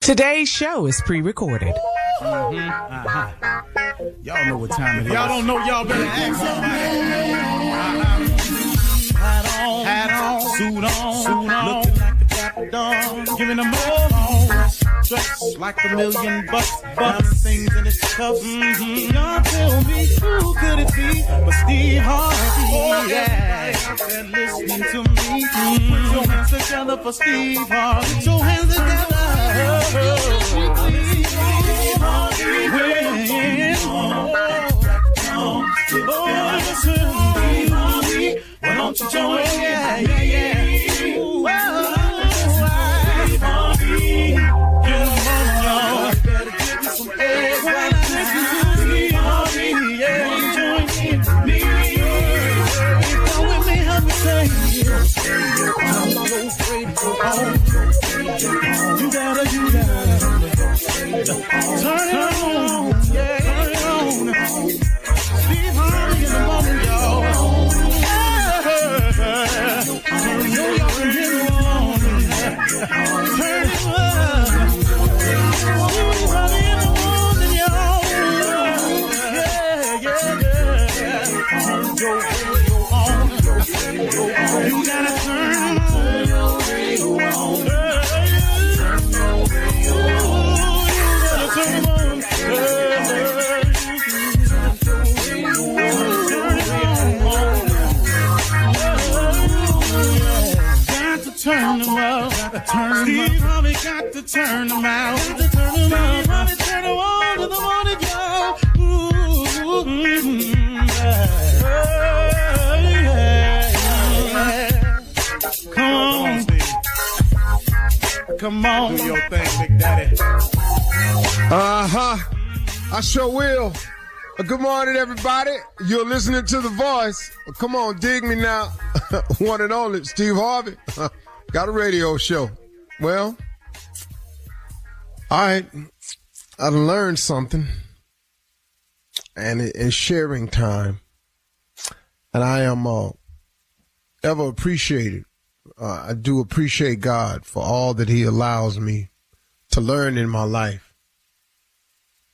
Today's show is pre-recorded. Y'all know what time it is. Y'all don't know, y'all better ask somebody. Hat on, suit on, looking like the Dapper Dawn, giving them all dressed like $1 million bucks, things in its cuffs. Y'all tell me who could it be but Steve Harvey? Oh yeah, and listening to me. Put your hands together for Steve Harvey. Put your hands together. Steve Harvey, why don't you join? Yeah. You gotta turn it on, turn it on. Steve Harvey in the morning, y'all. Turn it on, turn it on. Steve Harvey in the morning, y'all. Turn your radio on. You gotta turn your radio on. Turn them out. Steve Harvey got to turn them out. Steve Harvey turn them on to the morning, y'all. Come on. Do your thing, Big Daddy. I sure will. Good morning, everybody. You're listening to The Voice. Come on, dig me now. One and only, Steve Harvey. Got a radio show. Well, all right. I learned something. And it's sharing time. And I am ever appreciated. I do appreciate God for all that he allows me to learn in my life.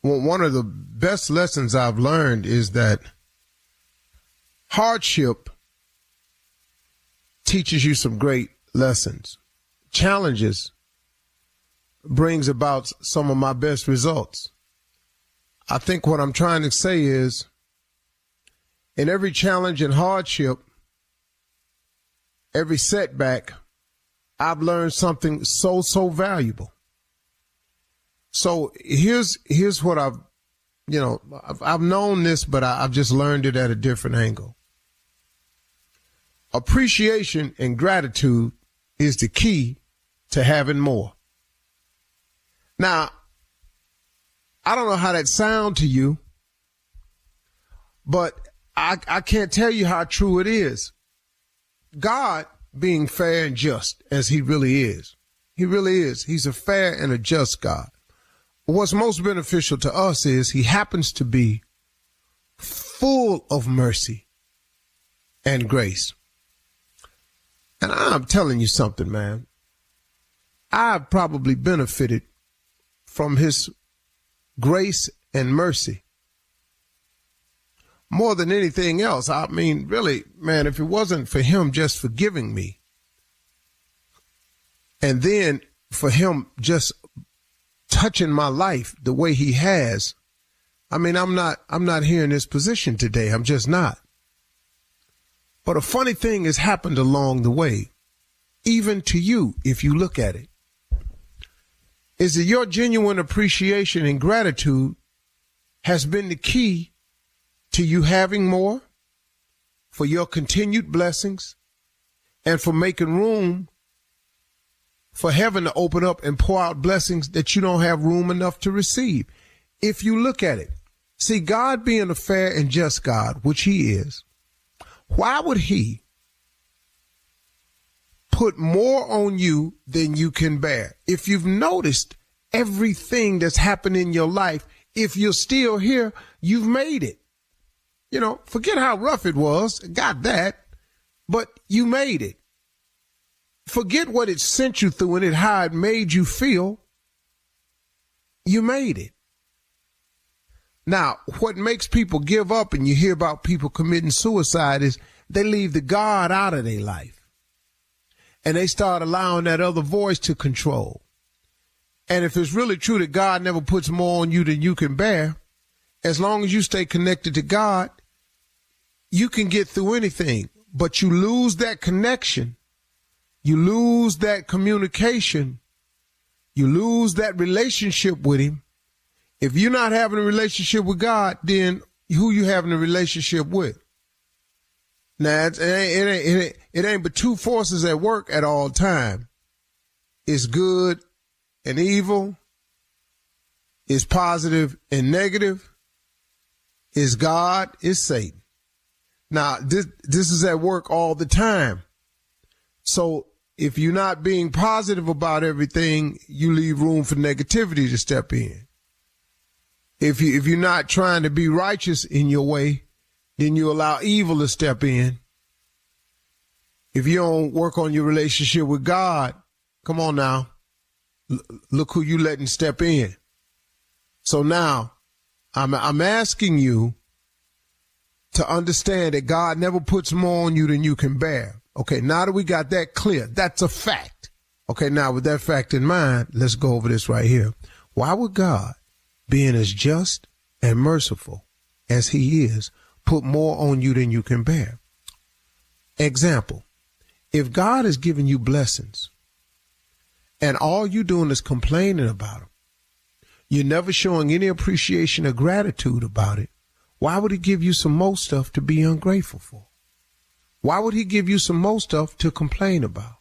Well, one of the best lessons I've learned is that hardship teaches you some great lessons. Challenges brings about some of my best results. I think what I'm trying to say is, in every challenge and hardship, every setback, I've learned something so valuable. So here's what I've known this, but I've just learned it at a different angle. Appreciation and gratitude is the key to having more. Now, I don't know how that sounds to you, but I can't tell you how true it is. God, being fair and just as he really is. He's a fair and a just God. What's most beneficial to us is he happens to be full of mercy and grace. And I'm telling you something, man. I've probably benefited from his grace and mercy more than anything else. I mean, really, man, if it wasn't for him just forgiving me, and then for him just touching my life the way he has, I mean, I'm not here in this position today. I'm just not. But a funny thing has happened along the way, even to you, if you look at it, is that your genuine appreciation and gratitude has been the key to you having more, for your continued blessings, and for making room for heaven to open up and pour out blessings that you don't have room enough to receive. If you look at it, see, God being a fair and just God, which he is, why would he put more on you than you can bear? If you've noticed everything that's happened in your life, if you're still here, you've made it. You know, forget how rough it was, got that, but you made it. Forget what it sent you through and how it made you feel. you made it. Now, what makes people give up, and you hear about people committing suicide, is they leave the God out of their life. And they start allowing that other voice to control. And if it's really true that God never puts more on you than you can bear, as long as you stay connected to God, you can get through anything. But you lose that connection, you lose that communication, you lose that relationship with him. If you're not having a relationship with God, then who you having a relationship with? Now, it ain't but two forces at work at all time. It's good and evil. It's positive and negative. It's God, it's Satan. Now, this is at work all the time. So if you're not being positive about everything, you leave room for negativity to step in. If you're not trying to be righteous in your way, then you allow evil to step in. If you don't work on your relationship with God, come on now, look who you letting step in. So now, I'm asking you to understand that God never puts more on you than you can bear. Okay, now that we got that clear, that's a fact. Okay, now with that fact in mind, let's go over this right here. Why would God, being as just and merciful as he is, put more on you than you can bear? Example, if God is giving you blessings and all you doing is complaining about them, you're never showing any appreciation or gratitude about it, why would he give you some more stuff to be ungrateful for? Why would he give you some more stuff to complain about?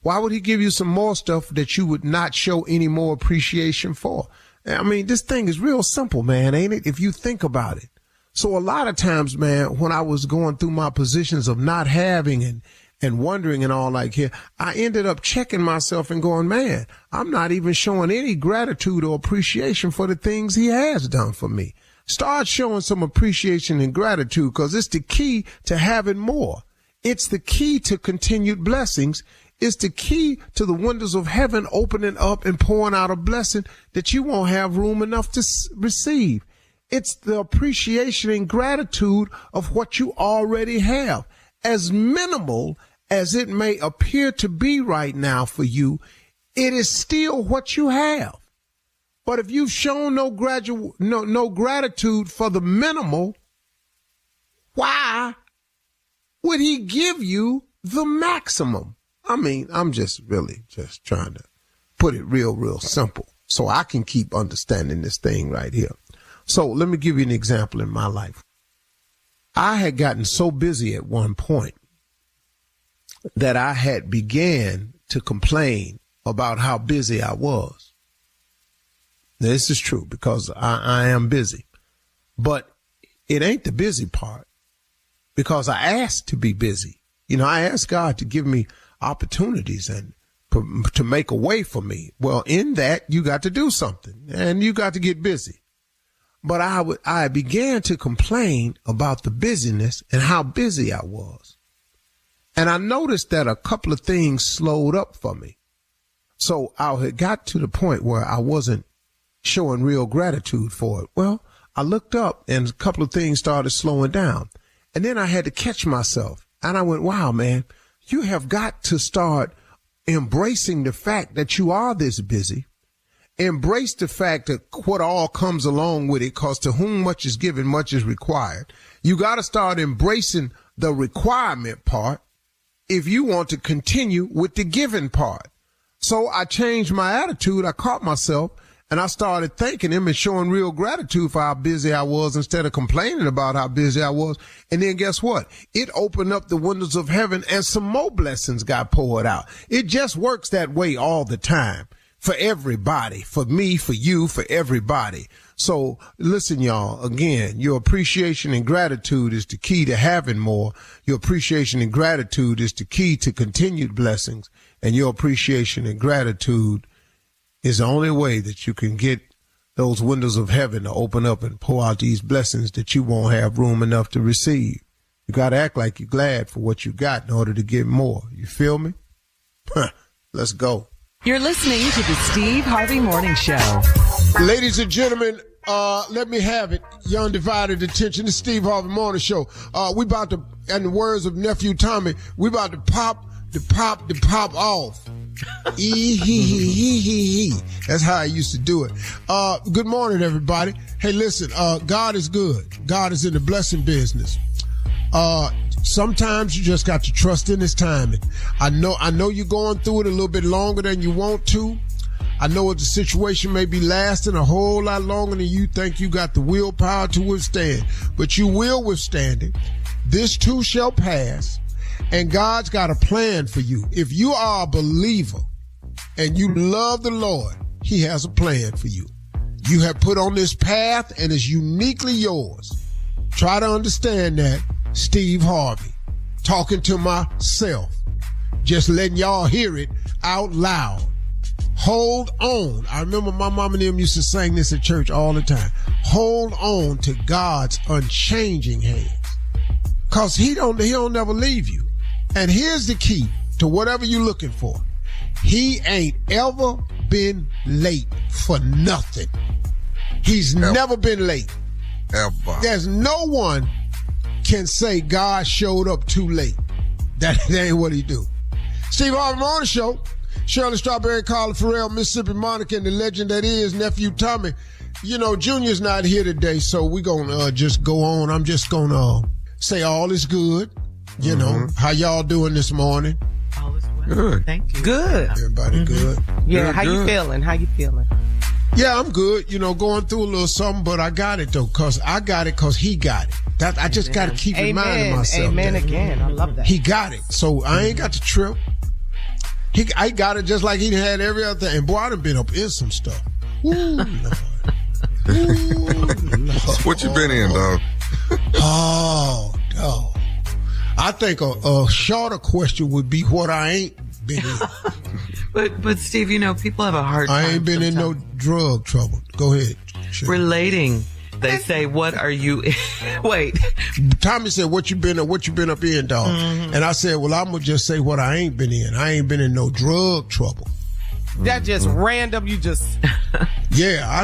Why would he give you some more stuff that you would not show any more appreciation for? I mean, this thing is real simple, man, ain't it? If you think about it. So a lot of times, man, when I was going through my positions of not having and wondering and all like here, I ended up checking myself and going, man, I'm not even showing any gratitude or appreciation for the things he has done for me. Start showing some appreciation and gratitude, because it's the key to having more. It's the key to continued blessings. It's the key to the windows of heaven opening up and pouring out a blessing that you won't have room enough to receive. It's the appreciation and gratitude of what you already have. As minimal as it may appear to be right now for you, it is still what you have. But if you've shown no gratitude for the minimal, why would he give you the maximum? I mean, I'm just really just trying to put it real simple so I can keep understanding this thing right here. So let me give you an example in my life. I had gotten so busy at one point that I had began to complain about how busy I was. This is true because I am busy, but it ain't the busy part because I asked to be busy. You know, I asked God to give me opportunities and to make a way for me. Well, in that, you got to do something and you got to get busy. But I began to complain about the busyness and how busy I was. And I noticed that a couple of things slowed up for me. So I had got to the point where I wasn't showing real gratitude for it. Well, I looked up and a couple of things started slowing down. And then I had to catch myself. And I went, wow, man, you have got to start embracing the fact that you are this busy. Embrace the fact that what all comes along with it, because to whom much is given, much is required. You got to start embracing the requirement part if you want to continue with the giving part. So I changed my attitude. I caught myself and I started thanking him and showing real gratitude for how busy I was instead of complaining about how busy I was. And then guess what? It opened up the windows of heaven and some more blessings got poured out. It just works that way all the time. For everybody, for me, for you, for everybody. So listen, y'all, again, your appreciation and gratitude is the key to having more. Your appreciation and gratitude is the key to continued blessings. And your appreciation and gratitude is the only way that you can get those windows of heaven to open up and pour out these blessings that you won't have room enough to receive. You got to act like you're glad for what you got in order to get more. You feel me? Let's go. You're listening to the Steve Harvey Morning Show. Ladies and gentlemen, let me have it. Your undivided attention. The Steve Harvey Morning Show. We about to, in the words of nephew Tommy, we about to pop off. He. That's how I used to do it. Good morning, everybody. Hey, listen, God is good. God is in the blessing business. Sometimes you just got to trust in his timing. I know you're going through it a little bit longer than you want to. I know the situation may be lasting a whole lot longer than you think you got the willpower to withstand, but you will withstand it. This too shall pass, and God's got a plan for you. If you are a believer and you love the Lord, he has a plan for you. You have put on this path and it's uniquely yours. Try to understand that. Steve Harvey, talking to myself, just letting y'all hear it out loud. Hold on. I remember my mom and them used to sing this at church all the time. Hold on to God's unchanging hands, cause he'll never leave you. And here's the key to whatever you're looking for. He ain't ever been late for nothing. He's never been late. Ever. There's no one can say God showed up too late. That ain't what he do. Steve Harvey Morning Show. Shirley Strawberry, Carla Farrell, Mississippi Monica, and the legend that is nephew Tommy. You know, Junior's not here today, so we're gonna just go on. I'm just gonna say all is good. You know, how y'all doing this morning? All is well. Good. Thank you. Good. Everybody good? Yeah, Good, how you feeling? How you feeling? Yeah, I'm good. You know, going through a little something, but I got it though, cause he got it. I just got to keep reminding myself. Amen that. again. I love that. He got it. So I ain't got to trip. I got it just like he had every other thing. And boy, I done been up in some stuff. Ooh, Lord. Ooh, Lord. What you been in, dog? Oh, dog. I think a shorter question would be what I ain't been in. But Steve, you know, people have a hard time. I ain't been in no drug trouble. Go ahead. Sure. Relating. They say, what are you wait. Tommy said, what you been up in, dog? Mm-hmm. And I said, well, I'm gonna just say what I ain't been in. I ain't been in no drug trouble. That just random, you just yeah, I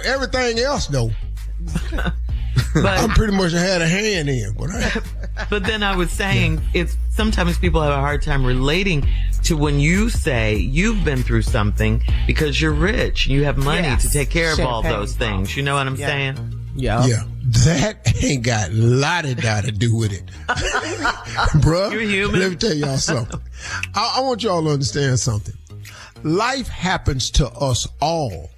everything else though. But I pretty much had a hand in, but then I was saying it's sometimes people have a hard time relating to when you say you've been through something because you're rich, you have money to take care of all those things. You know what I'm saying? Yeah. Yeah. That ain't got la-di-da to do with it. Bruh. You're human. Let me tell y'all something. I want y'all to understand something. Life happens to us all.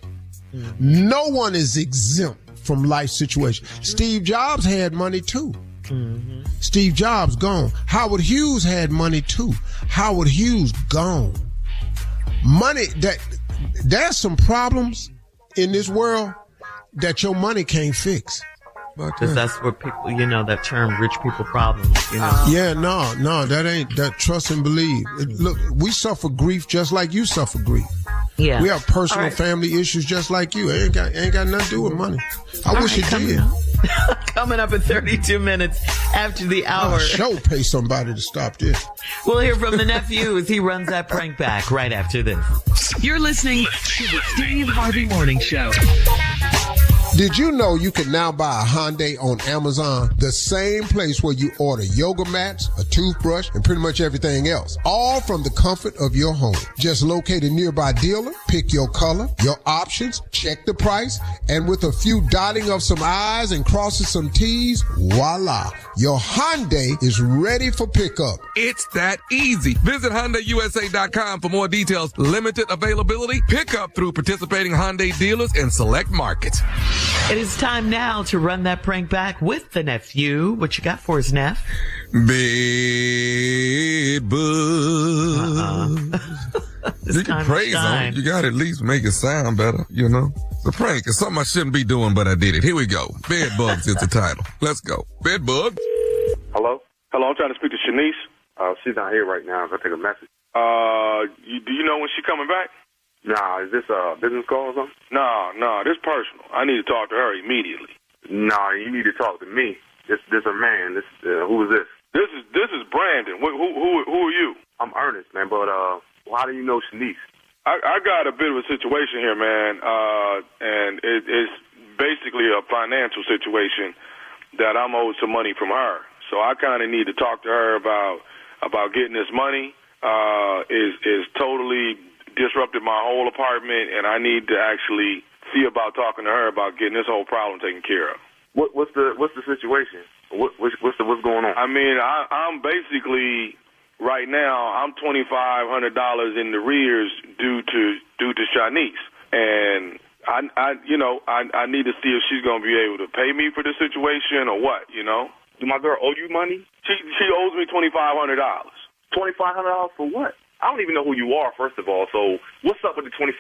No one is exempt from life situations. Steve Jobs had money too. Mm-hmm. Steve Jobs gone. Howard Hughes had money too. Howard Hughes gone. Money, there's some problems in this world that your money can't fix. Because that's where people, you know, that term, rich people problems, you know. Yeah, no, that ain't, that trust and believe. Look, we suffer grief just like you suffer grief. Yeah. We have personal family issues just like you. Ain't got nothing to do with money. I wish it did. Coming up at 32 minutes after the hour. I'll sure pay somebody to stop this. We'll hear from the nephew as he runs that prank back right after this. You're listening to the Steve Harvey Morning Show. Did you know you can now buy a Hyundai on Amazon? The same place where you order yoga mats, a toothbrush, and pretty much everything else. All from the comfort of your home. Just locate a nearby dealer, pick your color, your options, check the price, and with a few dotting of some I's and crossing some T's, voila. Your Hyundai is ready for pickup. It's that easy. Visit HyundaiUSA.com for more details. Limited availability, pickup through participating Hyundai dealers in select markets. It is time now to run that prank back with the nephew. What you got for us, Neff? Bed bugs. You can praise them. You got to at least make it sound better, you know. The prank is something I shouldn't be doing, but I did it. Here we go. Bed bugs is the title. Let's go. Bed bug. Hello? Hello, I'm trying to speak to Shanice. She's not here right now. I'll take a message. Do you know when she's coming back? Nah, is this a business call or something? No, this personal. I need to talk to her immediately. Nah, you need to talk to me. This a man. Who is this? This is Brandon. Who are you? I'm Ernest, man, but how do you know Shanice? I got a bit of a situation here, man, and it's basically a financial situation that I'm owed some money from her. So I kind of need to talk to her about getting this money. Is totally disrupted my whole apartment, and I need to actually see about talking to her about getting this whole problem taken care of. What's the situation? What's going on? I mean, I'm basically right now I'm $2,500 in the rears due to Shanice, and I need to see if she's gonna be able to pay me for the situation or what. Do my girl owe you money? She owes me $2,500. $2,500 for what? I don't even know who you are, first of all. So what's up with the $2,500?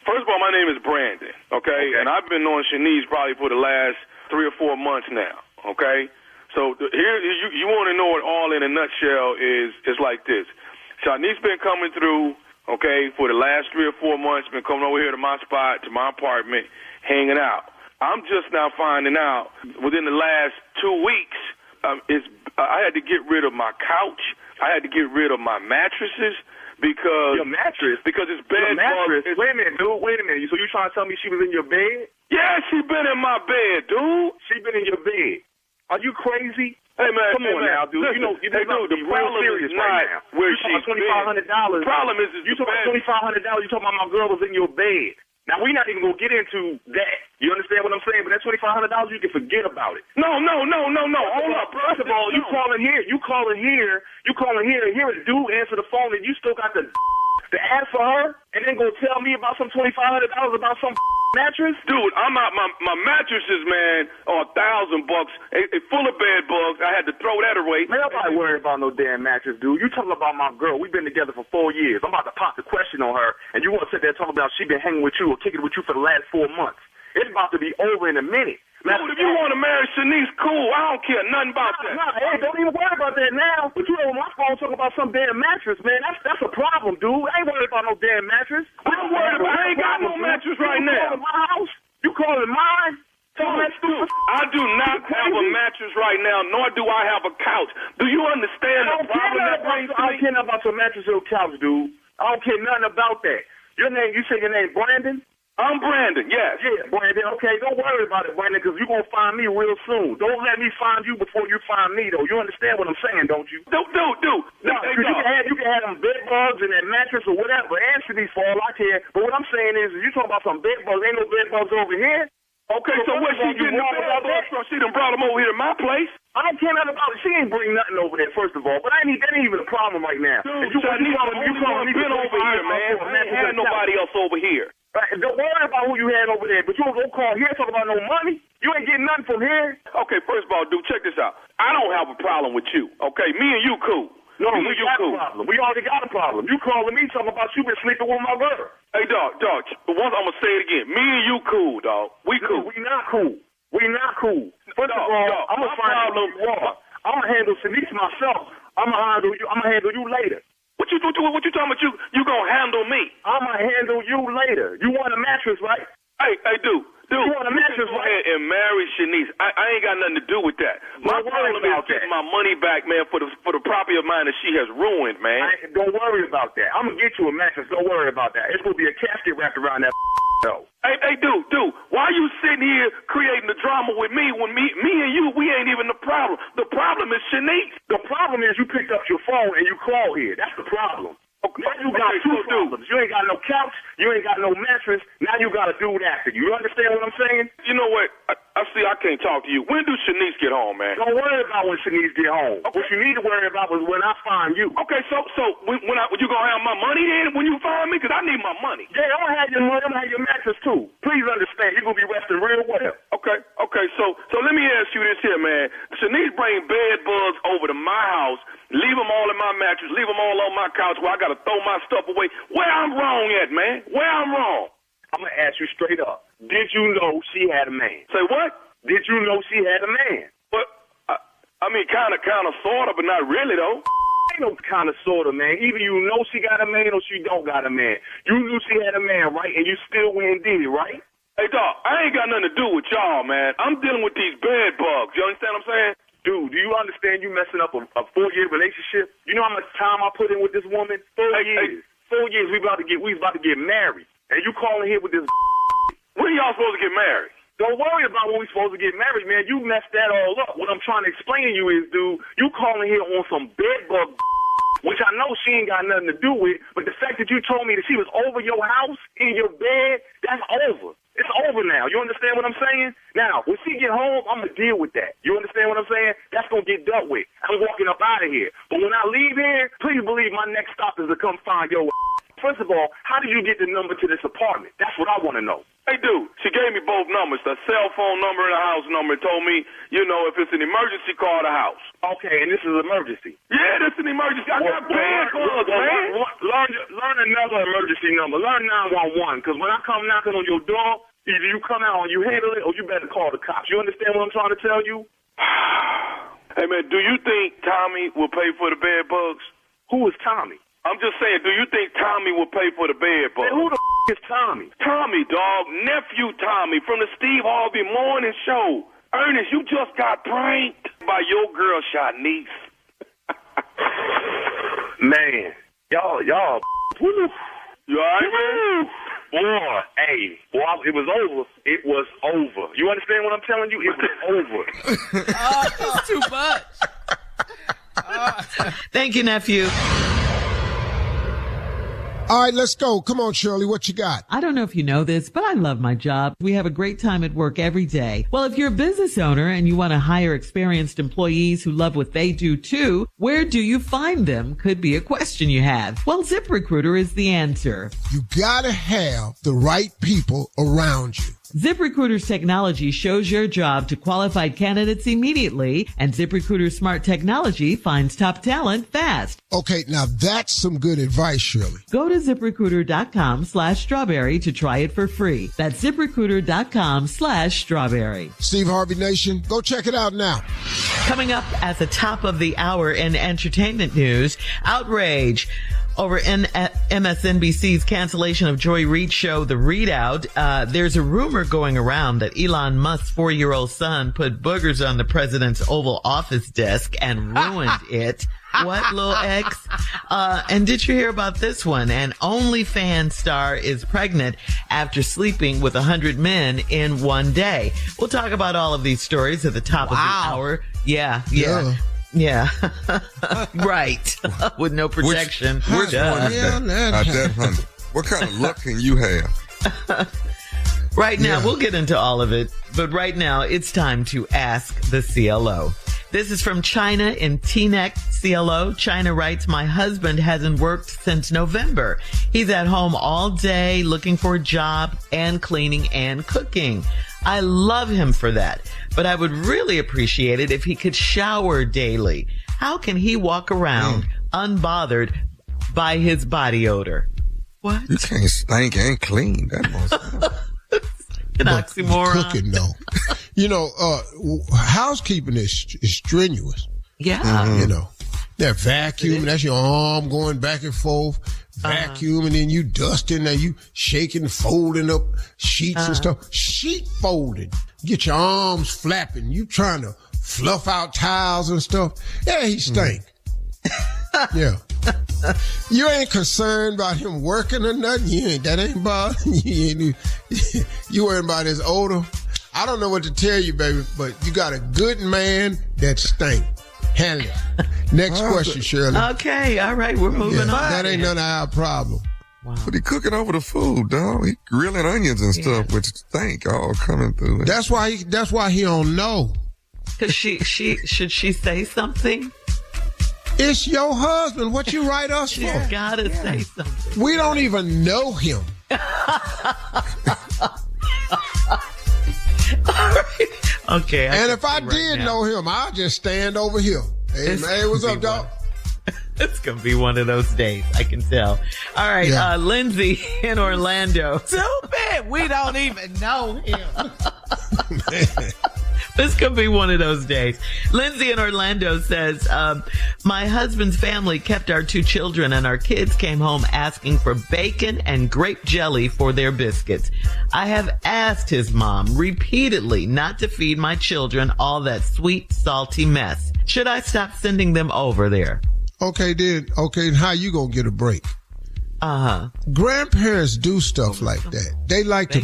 First of all, my name is Brandon. Okay, and I've been on Shanice probably for the last 3 or 4 months now. Okay, so here you want to know it all in a nutshell is like this. Shanice been coming through. Okay, for the last 3 or 4 months, been coming over here to my spot, to my apartment, hanging out. I'm just now finding out within the last 2 weeks, I had to get rid of my couch. I had to get rid of my mattresses because your mattress because it's bed bugs. Wait a minute, dude. Wait a minute. So you trying to tell me she was in your bed? Yeah, she been in my bed, dude. She been in your bed. Are you crazy? Hey man, come on now, dude. Listen, The problem is right now. Where you talking about $2,500. The problem is you talking about $2,500. You talking about my girl was in your bed. Now we're not even gonna get into that. You understand what I'm saying? But that $2,500, you can forget about it. No. Hold up, bro. First of all, you calling here. Here a dude answer the phone, and you still got the ask for her, and then go tell me about some $2,500 about some mattress? Dude, I'm out. My mattresses, man, are $1,000. It's full of bed bugs. I had to throw that away. Man, nobody worried about no damn mattress, dude. You talking about my girl? We've been together for 4 years. I'm about to pop the question on her, and you want to sit there talking about she been hanging with you or kicking with you for the last 4 months. It's about to be over in a minute. Dude, if you want to marry Shanice, cool. I don't care nothing about that. Hey, don't even worry about that now. But you on my phone talking about some damn mattress, man. That's a problem, dude. I ain't worried about no damn mattress. I'm worried about. I ain't got no mattress right now. You calling my house? You calling mine? I do not have a mattress right now, nor do I have a couch. Do you understand the problem that brings to me? I don't care about your mattress or couch, dude. I don't care nothing about that. Your name? You say your name Brandon? I'm Brandon, yes. Yeah, Brandon, okay, don't worry about it, Brandon, because you're going to find me real soon. Don't let me find you before you find me, though. You understand what I'm saying, don't you? Dude. No, because you can have them bed bugs and that mattress or whatever. Answer these for all I care. But what I'm saying is, you talking about some bed bugs. Ain't no bed bugs over here. Okay, so where's she getting the bed bugs from? She done brought them over here to my place. I don't care nothing about it. She ain't bring nothing over there, first of all. But that ain't even a problem right now. Dude, you calling me been over here, man. I ain't had nobody else over here. Don't worry about who you had over there, but you don't call here talking about no money. You ain't getting nothing from here. Okay, first of all, dude, check this out. I don't have a problem with you, okay? Me and you cool. No, we got a problem. We already got a problem. You calling me talking about you been sleeping with my girl. Hey, dog, once I'm going to say it again. Me and you cool, dog. We cool. We not cool. First of all, I'm going to find out who you are. I'm going to handle Shanice myself. I'm going to handle you later. What you talking about? You gonna handle me? I'm gonna handle you later. You want a mattress, right? Hey, dude. You want a mattress, right? Go ahead and marry Shanice. I ain't got nothing to do with that. My problem is getting my money back, man, for the property of mine that she has ruined, man. Don't worry about that. I'm gonna get you a mattress. Don't worry about that. It's gonna be a casket wrapped around that. Hey, dude, why you sitting here creating the drama with me when me and you, we ain't even the problem. The problem is Shanice. The problem is you picked up your phone and you called here. That's the problem. Now you got two problems. You ain't got no couch. You ain't got no mattress. Now you got a dude after you. You understand what I'm saying? You know what? I see I can't talk to you. When do Shanice get home, man? Don't worry about when Shanice get home. Okay. What you need to worry about was when I find you. Okay, so when you gonna have my money then when you find me? Because I need my money. Yeah, I'm gonna have your money. I'm gonna have your mattress too. Please understand, you're gonna be resting real well. Okay. So let me ask you this here, man. Shanice bring bed bugs over to my house, leave them all in my mattress, leave them all on my couch where I gotta throw my stuff away. Where I'm wrong at, man? Where I'm wrong? I'm gonna ask you straight up. Did you know she had a man? Say what? Did you know she had a man? But I mean, kind of, sort of, but not really though. Ain't no kind of, sort of, man. Either you know she got a man or she don't got a man. You knew she had a man, right? And you still went and did it, right? Hey, dog, I ain't got nothing to do with y'all, man. I'm dealing with these bed bugs. You understand what I'm saying? Dude, do you understand you messing up a 4-year relationship? You know how much time I put in with this woman? 4 years. 4 years we was about to get married. And you calling here with this when y'all supposed to get married? Don't worry about when we supposed to get married, man. You messed that all up. What I'm trying to explain to you is, dude, you calling here on some bedbug, which I know she ain't got nothing to do with, but the fact that you told me that she was over your house, in your bed, that's over. It's over now. You understand what I'm saying? Now, when she get home, I'm going to deal with that. You understand what I'm saying? That's going to get dealt with. I'm walking up out of here. But when I leave here, please believe my next stop is to come find your First of all, how did you get the number to this apartment? That's what I want to know. Hey, dude, she gave me both numbers, the cell phone number and the house number, and told me, if it's an emergency, call the house. Okay, and this is an emergency? Yeah, this is an emergency. I got bad bugs, man. Learn another emergency number. Learn 911, because when I come knocking on your door, either you come out and you handle it, or you better call the cops. You understand what I'm trying to tell you? Hey, man, do you think Tommy will pay for the bed bugs? Who is Tommy? I'm just saying, do you think Tommy will pay for the bed bugs? Hey, who the is Tommy? Tommy, dog. Nephew Tommy from the Steve Harvey Morning Show. Ernest, you just got pranked by your girl, Shanice. Man, y'all. You all right, man? Boy, hey, it was over. It was over. You understand what I'm telling you? It was over. That's too much. Thank you, nephew. All right, let's go. Come on, Shirley, what you got? I don't know if you know this, but I love my job. We have a great time at work every day. Well, if you're a business owner and you want to hire experienced employees who love what they do too, where do you find them? Could be a question you have. Well, ZipRecruiter is the answer. You gotta have the right people around you. ZipRecruiter's technology shows your job to qualified candidates immediately, and ZipRecruiter's smart technology finds top talent fast. Okay, now that's some good advice, Shirley. Go to ZipRecruiter.com/strawberry to try it for free. That's ZipRecruiter.com/strawberry. Steve Harvey Nation, go check it out now. Coming up at the top of the hour in entertainment news, outrage over MSNBC's cancellation of Joy Reid's show, The Readout. There's a rumor going around that Elon Musk's 4-year-old son put boogers on the president's Oval Office desk and ruined it. What, little X? And did you hear about this one? An OnlyFans star is pregnant after sleeping with 100 men in one day. We'll talk about all of these stories at the top of the hour. Yeah. Right. With no protection. Which one is that 100? What kind of luck can you have? Right now, we'll get into all of it, but right now it's time to ask the CLO. This is from China in Teaneck, CLO. China writes, my husband hasn't worked since November. He's at home all day looking for a job and cleaning and cooking. I love him for that, but I would really appreciate it if he could shower daily. How can he walk around unbothered by his body odor? What? You can't stink and clean. That must an oxymoron. Cooking, though. Housekeeping is strenuous. Yeah. That vacuum, that's your arm going back and forth. Vacuum, and then you dusting, and you shaking, folding up sheets and stuff. Sheet folding. Get your arms flapping. You trying to fluff out towels and stuff. Yeah, he stink. Yeah. You ain't concerned about him working or nothing. That ain't bothering you. You worrying about his odor. I don't know what to tell you, baby, but you got a good man that stink. Handle it. Next question, Shirley. Okay, all right, we're moving on. That ain't none of our problem. Wow. But he cooking over the food, dog. He grilling onions and stuff, which stink all coming through it. That's why he don't know. Cause should she say something? It's your husband. What you write us She's for? Gotta say something. We don't even know him. Okay. And if I did know him, I'll just stand over here. Hey, man, what's up, dog? It's going to be one of those days. I can tell. All right. Yeah. Lindsay in Orlando. Stupid. We don't even know him. This could be one of those days. Lindsay in Orlando says, my husband's family kept our 2 children and our kids came home asking for bacon and grape jelly for their biscuits. I have asked his mom repeatedly not to feed my children all that sweet, salty mess. Should I stop sending them over there? Okay, then. Okay, and how you gonna get a break? Grandparents do stuff like that. They like to,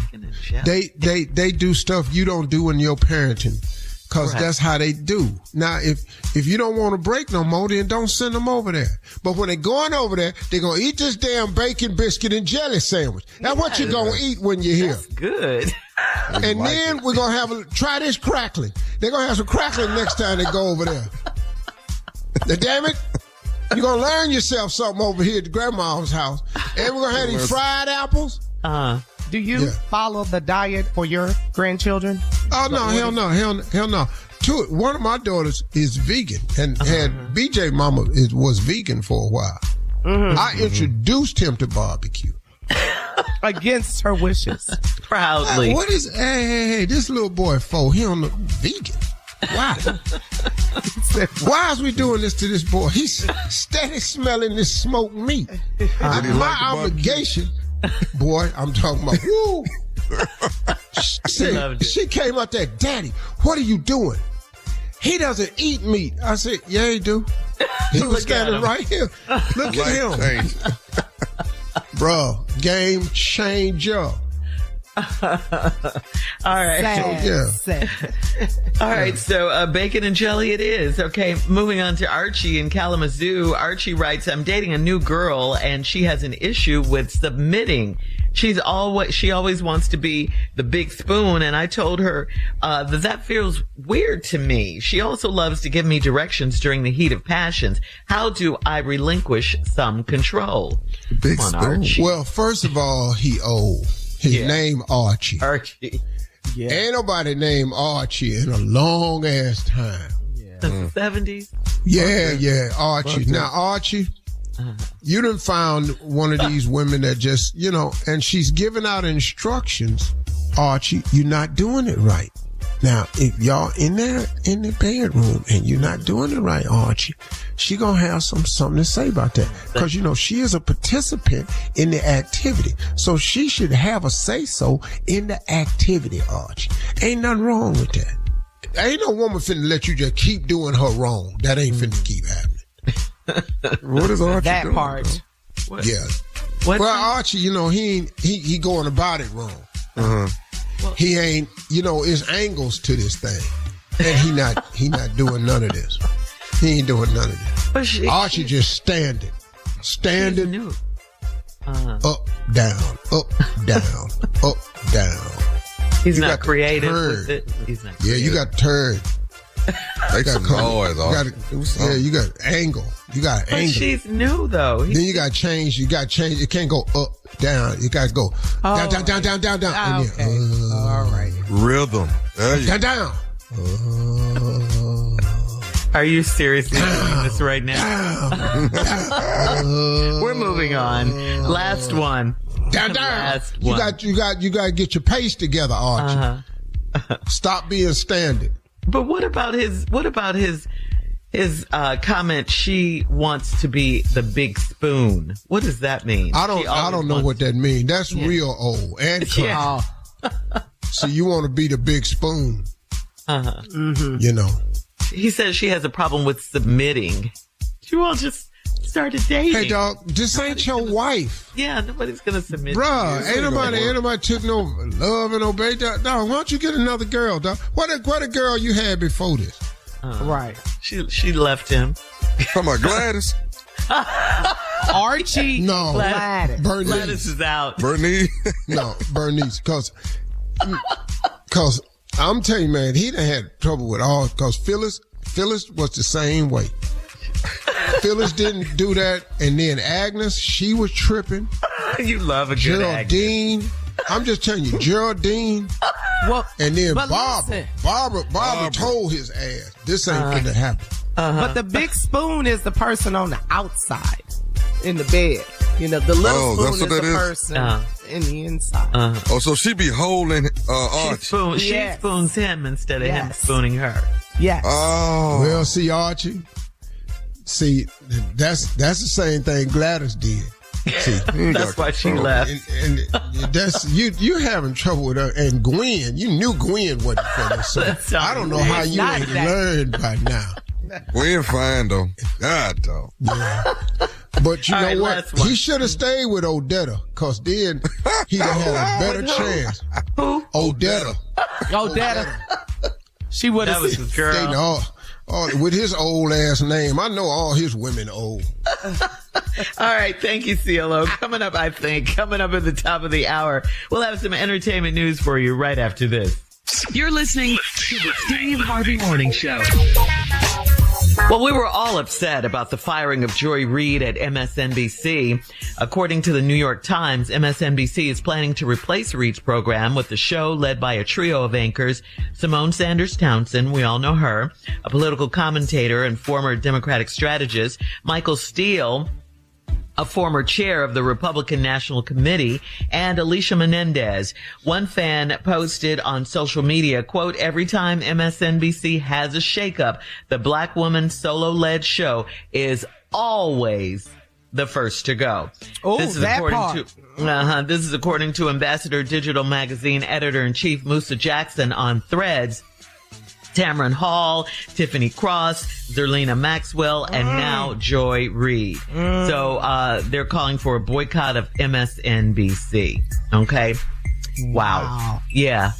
they do stuff you don't do in your parenting. Cause that's how they do. Now, if you don't want to break no more, then don't send them over there. But when they're going over there, they're going to eat this damn bacon, biscuit, and jelly sandwich. That's what you're going to eat when you're here. That's good. And like then we're going to try this crackling. They're going to have some crackling next time they go over there. Now, damn it. You're going to learn yourself something over here at grandma's house. And we're going to have these fried apples. Do you follow the diet for your grandchildren? Oh, no, hell no. One of my daughters is vegan and had BJ mama was vegan for a while. I introduced him to barbecue. Against her wishes. Proudly. Hey, this little boy, he don't look vegan. Why? Why is we doing this to this boy? He's steady smelling this smoked meat. My obligation... Boy, I'm talking about, woo. She came out there, Daddy, what are you doing? He doesn't eat meat. I said, yeah, he do. He was standing right here. Look at him. Bro, game changer. All right. All right. So bacon and jelly it is. Okay. Moving on to Archie in Kalamazoo. Archie writes, I'm dating a new girl and she has an issue with submitting. She always wants to be the big spoon. And I told her, that feels weird to me. She also loves to give me directions during the heat of passions. How do I relinquish some control? Big spoon. Archie. Well, first of all, he old. His name Archie. Yeah. Ain't nobody named Archie in a long ass time. Since the 70s? Yeah, Archie. Now, Archie, you done found one of these women that just, and she's giving out instructions. Archie, you're not doing it right. Now, if y'all in the bedroom and you're not doing it right, Archie, she gonna have something to say about that. Cause she is a participant in the activity. So she should have a say-so in the activity, Archie. Ain't nothing wrong with that. Ain't no woman finna let you just keep doing her wrong. That ain't finna keep happening. What is Archie that doing? Part. What? Yeah. Well, Archie, he going about it wrong. Well, he ain't, there's angles to this thing. And he not doing none of this. He ain't doing none of this. But Archie just standing. Up, down, up, down, up, down. He's not creative with it. He's not creative. Yeah, you got to turn. Make some noise, you got angle. You got but angle. She's new though. Then you got to change. It can't go up, down. You got to go down. Okay. All right. Rhythm. Down. Are you seriously doing this right now? We're moving on. Last one. Down. Last You one. got to get your pace together, Archie. Stop being standing. But what about his comment? She wants to be the big spoon. What does that mean? I don't know what that means. That's real old. And so you want to be the big spoon. He says she has a problem with submitting. You all just started dating. Hey, dog, this ain't your wife. Yeah, nobody's gonna submit. Bruh, ain't nobody took no love and obey. Dog, why don't you get another girl, dog? What a girl you had before this? Right. She left him. Talking about Gladys. Archie. No. Gladys. Gladys is out. Bernice. No, Bernice. Cause I'm telling you, man, he done had trouble with cause Phyllis was the same way. Phyllis didn't do that, and then Agnes, she was tripping. You love a good Geraldine. Agnes. I'm just telling you, Geraldine. Well, and then Barbara. Barbara told his ass, this ain't gonna happen. But the big spoon is the person on the outside in the bed. The little spoon is the person in the inside. So she be holding Archie. She spoons him instead of him spooning her. Yes. Oh. Well, see, Archie. See, that's the same thing Gladys did. See, that's why she left. And that's you having trouble with her. And Gwen, you knew Gwen wasn't for this. So I don't know how you ain't learned by now. Gwen fine though. God though. Yeah. But you know what? He should have stayed with Odetta, because then he'd have had a better chance. Who? Odetta. She would have stayed with his old ass name. I know all his women old. All right. Thank you, CLO. Coming up at the top of the hour, we'll have some entertainment news for you right after this. You're listening to the Steve Harvey Morning Show. Well, we were all upset about the firing of Joy Reid at MSNBC. According to the New York Times, MSNBC is planning to replace Reid's program with a show led by a trio of anchors: Simone Sanders Townsend, we all know her, a political commentator and former Democratic strategist, Michael Steele, a former chair of the Republican National Committee, and Alicia Menendez. One fan posted on social media, quote, "Every time MSNBC has a shakeup, the black woman solo-led show is always the first to go." Oh, this is This is according to Ambassador Digital Magazine editor-in-chief Musa Jackson on Threads. Tamron Hall, Tiffany Cross, Zerlina Maxwell, and now Joy Reid. So they're calling for a boycott of MSNBC. Okay? Wow. Yeah.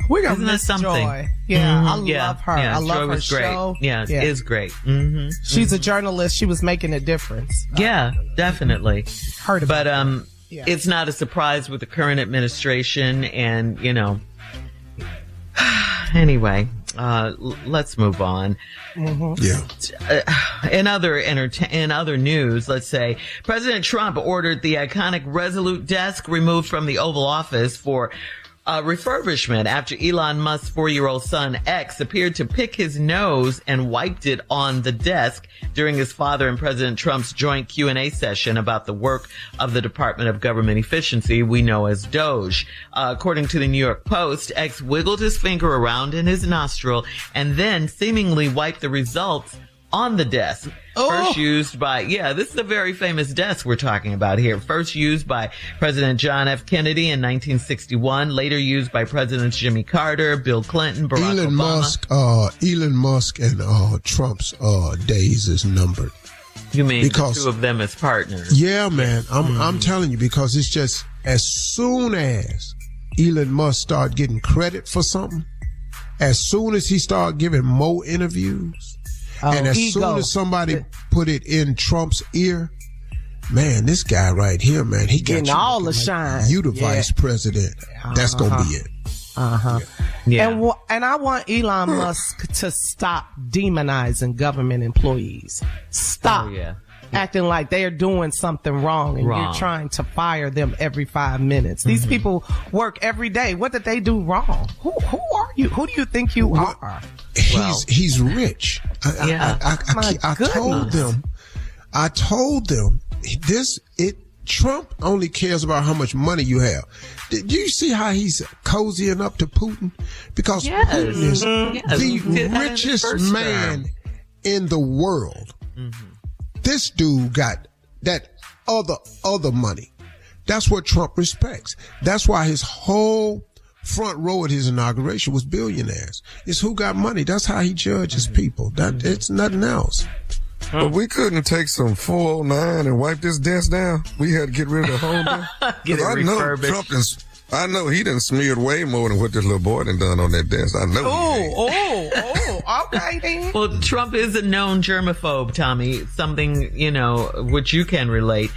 We're gonna Isn't that miss something? Joy. Yeah, I love her. Yeah, I love Joy her was show. Great. Yeah, it is great. Mm-hmm. She's a journalist. She was making a difference. Yeah, definitely. Heard about But it's not a surprise with the current administration, and anyway. Let's move on. Yeah. In other news, let's say President Trump ordered the iconic Resolute desk removed from the Oval Office for refurbishment after Elon Musk's 4-year-old son X appeared to pick his nose and wiped it on the desk during his father and President Trump's joint Q&A session about the work of the Department of Government Efficiency, we know as DOGE. According to the New York Post, X wiggled his finger around in his nostril and then seemingly wiped the results on the desk. First used by, this is a very famous desk we're talking about here. First used by President John F. Kennedy in 1961, later used by Presidents Jimmy Carter, Bill Clinton, Barack Obama. Elon Musk and Trump's days is numbered. You mean because the two of them as partners? Yeah, man. I'm telling you, because it's just as soon as Elon Musk start getting credit for something, as soon as he start giving more interviews, and as soon as somebody put it in Trump's ear, man, this guy right here, man, he getting all the shine. You the vice president. That's gonna be it. Yeah. And I want Elon Musk to stop demonizing government employees. Stop acting like they are doing something wrong and you're trying to fire them every 5 minutes. These people work every day. What did they do wrong? Who are you? Who do you think you are? He's rich. I told them Trump only cares about how much money you have. Did you see how he's cozying up to Putin? Because Putin is the richest man in the world. Mm-hmm. This dude got that other money. That's what Trump respects. That's why his whole front row at his inauguration was billionaires. It's who got money. That's how he judges people. It's nothing else. But we couldn't take some 409 and wipe this desk down. We had to get rid of the whole desk. Get it refurbished. I know he done smeared way more than what this little boy done on that desk. I know. Okay then. Well, Trump is a known germaphobe, Tommy. Something, which you can relate.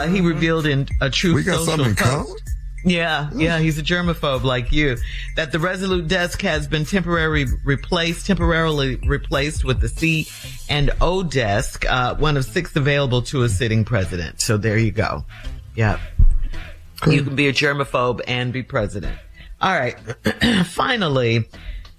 He revealed in a Truth Social Social something post. common? Yeah, he's a germaphobe like you. That the Resolute desk has been temporarily replaced with the C&O desk, one of 6 available to a sitting president. So there you go. Yeah. You can be a germaphobe and be president. All right. Finally,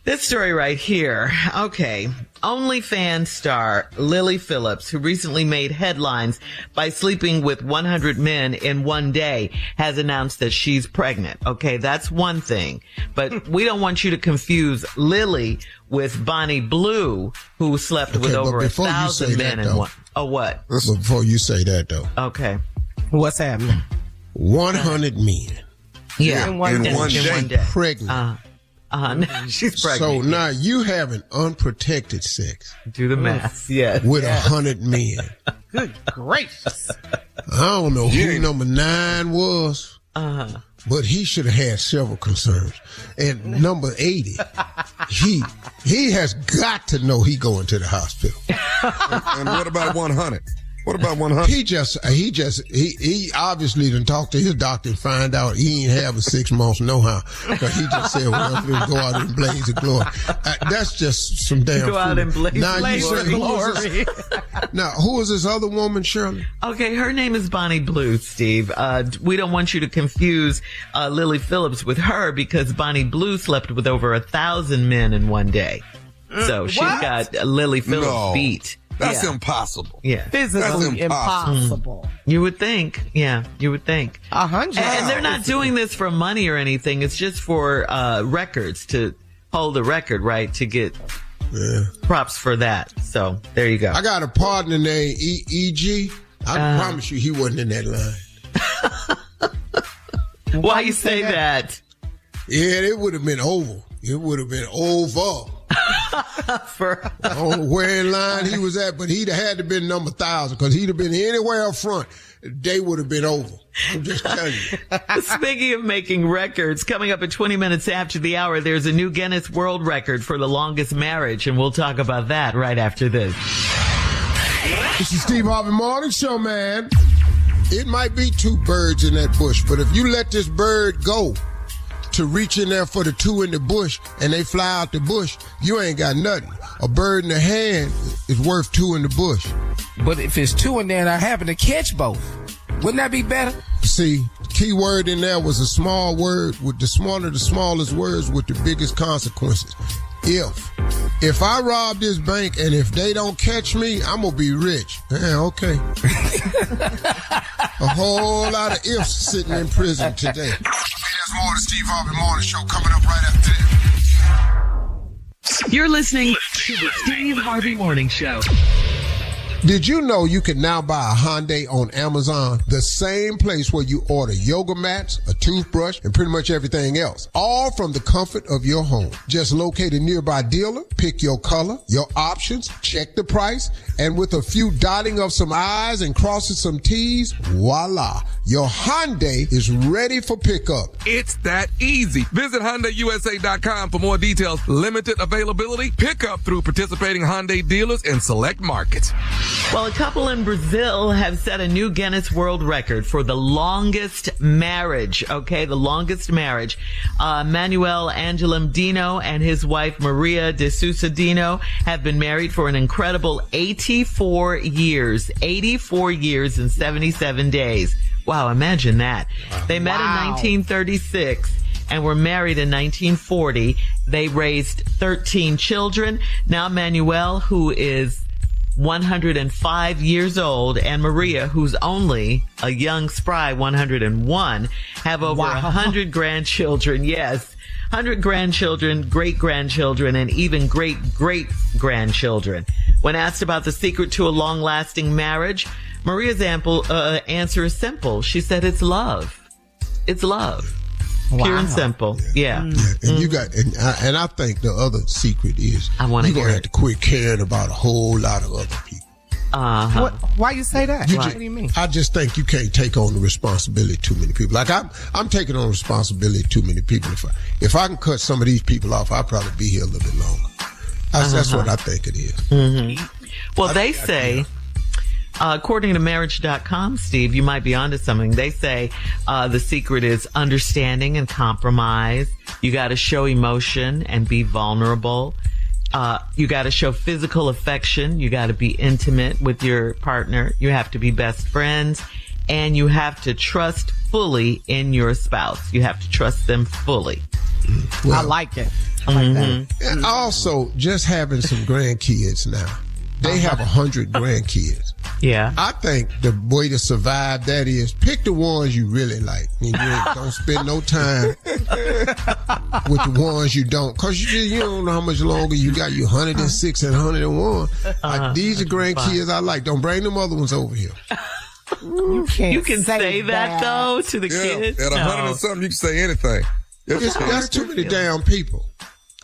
this story right here. Okay. OnlyFans star Lily Phillips, who recently made headlines by sleeping with 100 men in one day, has announced that she's pregnant. Okay, that's one thing. But we don't want you to confuse Lily with Bonnie Blue, who slept with over 1,000 men in one. Oh, what? Before you say that, though. Okay. What's happening? 100 men. Yeah. In one day. Pregnant. She's pregnant. So now you having unprotected sex. Do the math. Yes. With 100 men. Good gracious. I don't know who number 9 was. But he should have had several concerns. And number 80, he has got to know he going to the hospital. And what about 100? What about 100? He obviously done talk to his doctor and find out he ain't having 6 months no how. Because he just said, well, he'll go out and blaze of glory. That's just some damn Go out and blaze of glory. Now, who is this other woman, Shirley? Okay, her name is Bonnie Blue, Steve. We don't want you to confuse Lily Phillips with her because Bonnie Blue slept with over 1,000 men in one day. So she's got Lily Phillips beat. That's impossible. Yeah. Physically impossible. You would think. Yeah, you would think. 100. And they're not doing this for money or anything. It's just for records, to hold a record, right? To get props for that. So there you go. I got a partner named E.G. I promise you he wasn't in that line. Why you say that? Yeah, it would have been over. It would have been over. I don't know where in line he was at, but he'd have had to been number 1,000 because he'd have been anywhere up front. They would have been over. I'm just telling you. Speaking of making records, coming up at 20 minutes after the hour, there's a new Guinness World Record for the longest marriage, and we'll talk about that right after this. This is Steve Harvey Morning Show, man. It might be 2 birds in that bush, but if you let this bird go to reach in there for the 2 in the bush and they fly out the bush, you ain't got nothing. A bird in the hand is worth 2 in the bush. But if it's 2 in there and I happen to catch both, wouldn't that be better? See, key word in there was a small word with the smallest words with the biggest consequences. If I rob this bank and if they don't catch me, I'm going to be rich. Yeah, okay. A whole lot of ifs sitting in prison today. There's more of the Steve Harvey Morning Show coming up right after this. You're listening to the Steve Harvey Morning Show. Did you know you can now buy a Hyundai on Amazon, the same place where you order yoga mats, a toothbrush, and pretty much everything else, all from the comfort of your home. Just locate a nearby dealer, pick your color, your options, check the price, and with a few dotting of some I's and crossing some T's, voila, your Hyundai is ready for pickup. It's that easy. Visit HyundaiUSA.com for more details. Limited availability, pickup through participating Hyundai dealers in select markets. Well, a couple in Brazil have set a new Guinness World Record for the longest marriage. Okay, the longest marriage. Manuel Angelim Dino and his wife Maria de Sousa Dino have been married for an incredible 84 years. 84 years and 77 days. Wow, imagine that. They met in 1936 and were married in 1940. They raised 13 children. Now Manuel, who is 105 years old, and Maria, who's only a young, spry 101, have over 100 grandchildren. Yes, 100 grandchildren, great-grandchildren, and even great-great-grandchildren. When asked about the secret to a long-lasting marriage, Maria's answer is simple. She said, it's love. It's love. Wow. Pure and simple. Yeah. And you got, and I think the other secret is you're going to have to quit caring about a whole lot of other people. Why you say that? What do you mean? I just think you can't take on the responsibility of too many people. Like I'm taking on responsibility of too many people. If I can cut some of these people off, I'll probably be here a little bit longer. That's what I think it is. Mm-hmm. Well, they say, according to marriage.com, Steve, you might be onto something. They say the secret is understanding and compromise. You got to show emotion and be vulnerable. You got to show physical affection. You got to be intimate with your partner. You have to be best friends. And you have to trust fully in your spouse. You have to trust them fully. Well, I like it. I like that. And also, just having some grandkids now. They have 100 grandkids. Yeah. I think the way to survive that is pick the ones you really like. And you don't spend no time with the ones you don't. Because you don't know how much longer you got. You 106 and 101. These are grandkids I like. Don't bring them other ones over here. You can say that, though, to the kids. At 100 and something, you can say anything. That's too many damn people.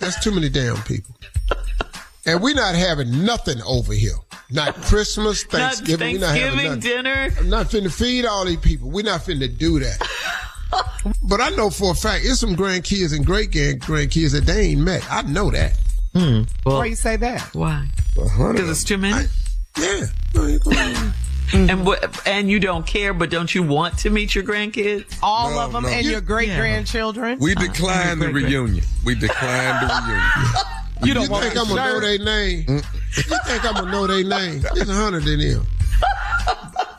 That's too many damn people. And we're not having nothing over here. Not Christmas, Thanksgiving. Not Thanksgiving dinner. I'm not finna feed all these people. We're not finna do that. But I know for a fact, there's some grandkids and great-grandkids that they ain't met. I know that. Well, why you say that? Why? Because it's too many? Yeah. And you don't care, but don't you want to meet your grandkids? All of them and your great-grandchildren? We declined the reunion. You think I'm going to know their name? You think I'm going to know their name? There's 100 of them.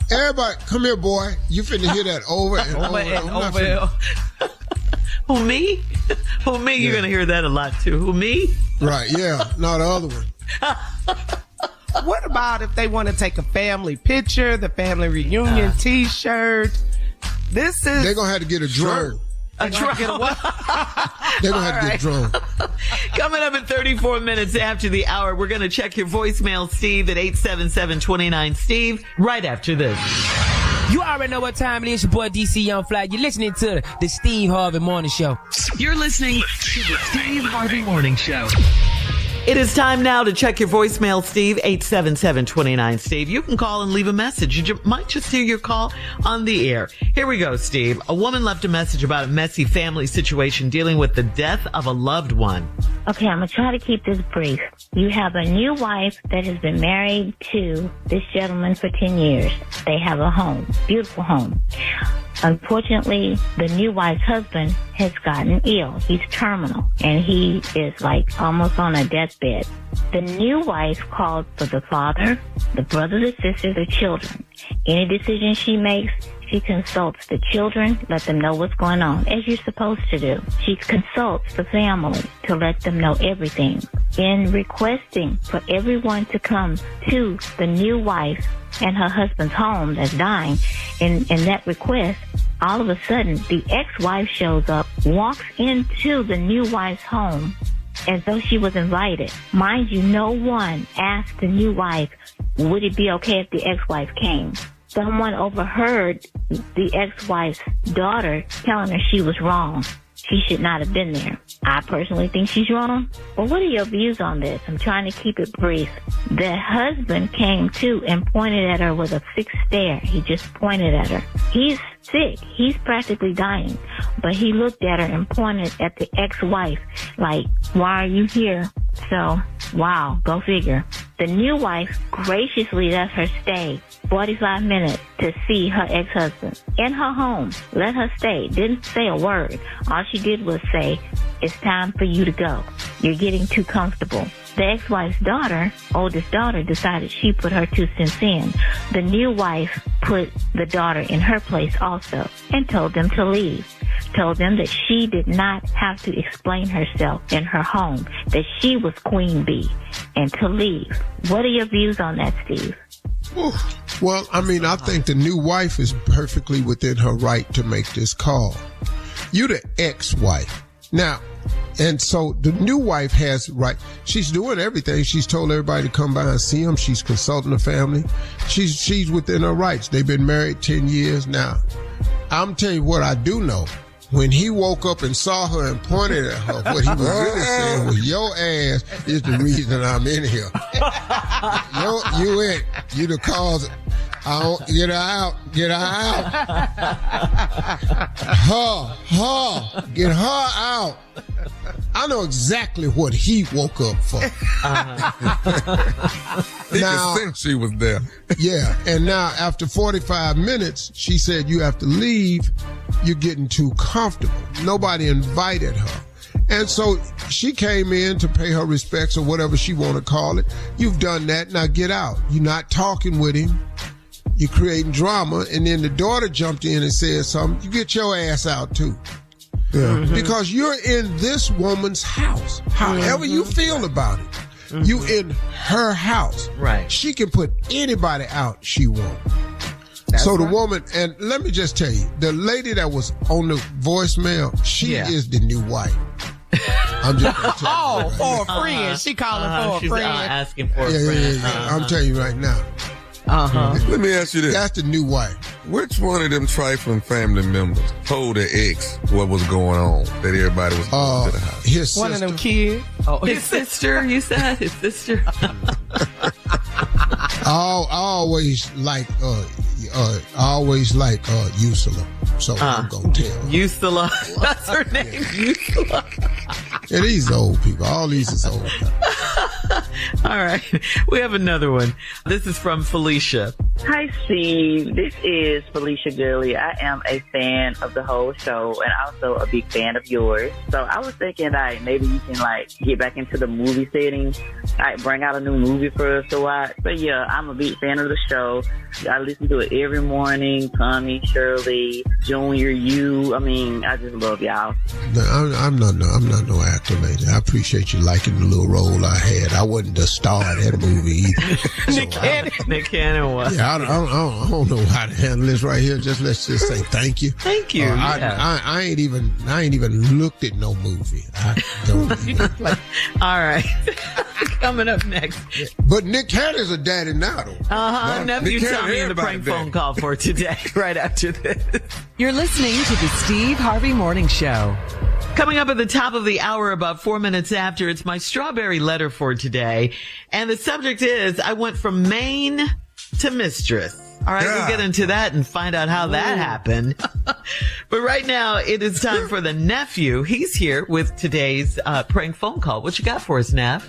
Everybody, come here, boy. You finna hear that over and over. Who, me? Who, me? You're going to hear that a lot, too. Who, me? Right, yeah. No, the other one. What about if they want to take a family picture, the family reunion T-shirt? They're going to have to get a drone. A drone. They're going to have to get a drone. Coming up in 34 minutes after the hour, we're going to check your voicemail, Steve, at 877-29-STEVE, right after this. You already know what time it is. Your boy DC Young Fly. You're listening to the Steve Harvey Morning Show. You're listening to the Steve Harvey Morning Show. It is time now to check your voicemail, Steve, 877-29-STEVE. You can call and leave a message. You might just hear your call on the air. Here we go, Steve. A woman left a message about a messy family situation dealing with the death of a loved one. Okay, I'm going to try to keep this brief. You have a new wife that has been married to this gentleman for 10 years. They have a home, beautiful home. Unfortunately, the new wife's husband has gotten ill. He's terminal, and he is like almost on a deathbed. The new wife called for the father, the brothers and sisters, the children. Any decision she makes, she consults the children, let them know what's going on, as you're supposed to do. She consults the family to let them know everything. In requesting for everyone to come to the new wife and her husband's home that's dying, in that request, all of a sudden, the ex-wife shows up, walks into the new wife's home as though she was invited. Mind you, no one asked the new wife, would it be okay if the ex-wife came? Someone overheard the ex-wife's daughter telling her she was wrong. She should not have been there. I personally think she's wrong. But what are your views on this? I'm trying to keep it brief. The husband came to and pointed at her with a fixed stare. He just pointed at her. He's sick. He's practically dying. But he looked at her and pointed at the ex-wife like, why are you here? So, wow, go figure. The new wife graciously let her stay 45 minutes to see her ex-husband in her home. Let her stay. Didn't say a word. All she did was say, it's time for you to go. You're getting too comfortable. The ex-wife's daughter, oldest daughter, decided she put her 2 cents in. The new wife put the daughter in her place also and told them to leave. Told them that she did not have to explain herself in her home, that she was Queen Bee, and to leave. What are your views on that, Steve? Well, I mean, I think the new wife is perfectly within her right to make this call. You the ex-wife. Now, and so the new wife has right. She's doing everything. She's told everybody to come by and see him. She's consulting the family. She's within her rights. They've been married 10 years now. I'm telling you what I do know. When he woke up and saw her and pointed at her, what he was really saying was, your ass is the reason I'm in here. You the cause. Get her out. Get her out. Get her out. I know exactly what he woke up for. He could sense she was there. Yeah, and now after 45 minutes, she said, you have to leave. You're getting too comfortable. Nobody invited her. And so she came in to pay her respects or whatever she want to call it. You've done that. Now get out. You're not talking with him. You're creating drama. And then the daughter jumped in and said something. You get your ass out too. Yeah. Mm-hmm. Because you're in this woman's house. However you feel about it. Mm-hmm. You in her house. Right. She can put anybody out she wants. So the woman, and let me just tell you, the lady that was on the voicemail, she is the new wife. I'm just gonna tell you. For a friend. She calling for a friend. Asking for a friend. Yeah. I'm telling you right now. Let me ask you this. That's the new wife. Which one of them trifling family members told their ex what was going on, that everybody was going to the house? His sister. One of them kids. Oh, his sister, you said? His sister? I always like Ursula. So I'm going to tell her. Ursula. That's her name, Ursula. Yeah, these old people. All these is old people. All right. We have another one. This is from Felicia. Hi, Steve. This is Felicia Gurley. I am a fan of the whole show and also a big fan of yours. So I was thinking that maybe you can get back into the movie setting, bring out a new movie for us to watch. But yeah, I'm a big fan of the show. I listen to it every morning. Tommy, Shirley, Junior, you. I mean, I just love y'all. No, I'm not no actor, lady. I appreciate you liking the little role I had. I wasn't the star of that movie either. Nick Cannon was. Yeah, I don't know how to handle this right here. Let's just say thank you. Thank you. I ain't even looked at no movie. I don't even. All right. Coming up next. But Nick Cannon's a daddy now, though. Nephew Tommy in the prank phone call for today, right after this. You're listening to the Steve Harvey Morning Show. Coming up at the top of the hour, about 4 minutes after, it's my strawberry letter for today. And the subject is, I went from Maine to Mistress. All right, we'll get into that and find out how that happened. But right now, it is time for the nephew. He's here with today's prank phone call. What you got for us, Neff?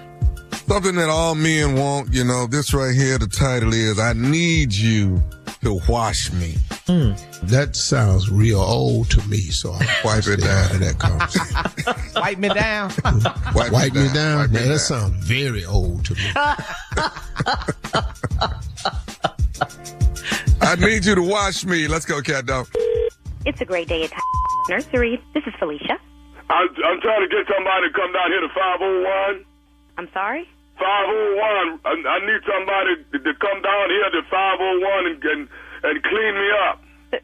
Something that all men want, this right here, the title is, I need you to wash me. That sounds real old to me, so I'll wipe it down to that conversation. Wipe me down. Wipe me down? Man, that sounds very old to me. I need you to wash me. Let's go, cat dog. It's a great day at Nursery. This is Felicia. I'm trying to get somebody to come down here to 501. I'm sorry? 501. I need somebody to come down here to 501 and clean me up.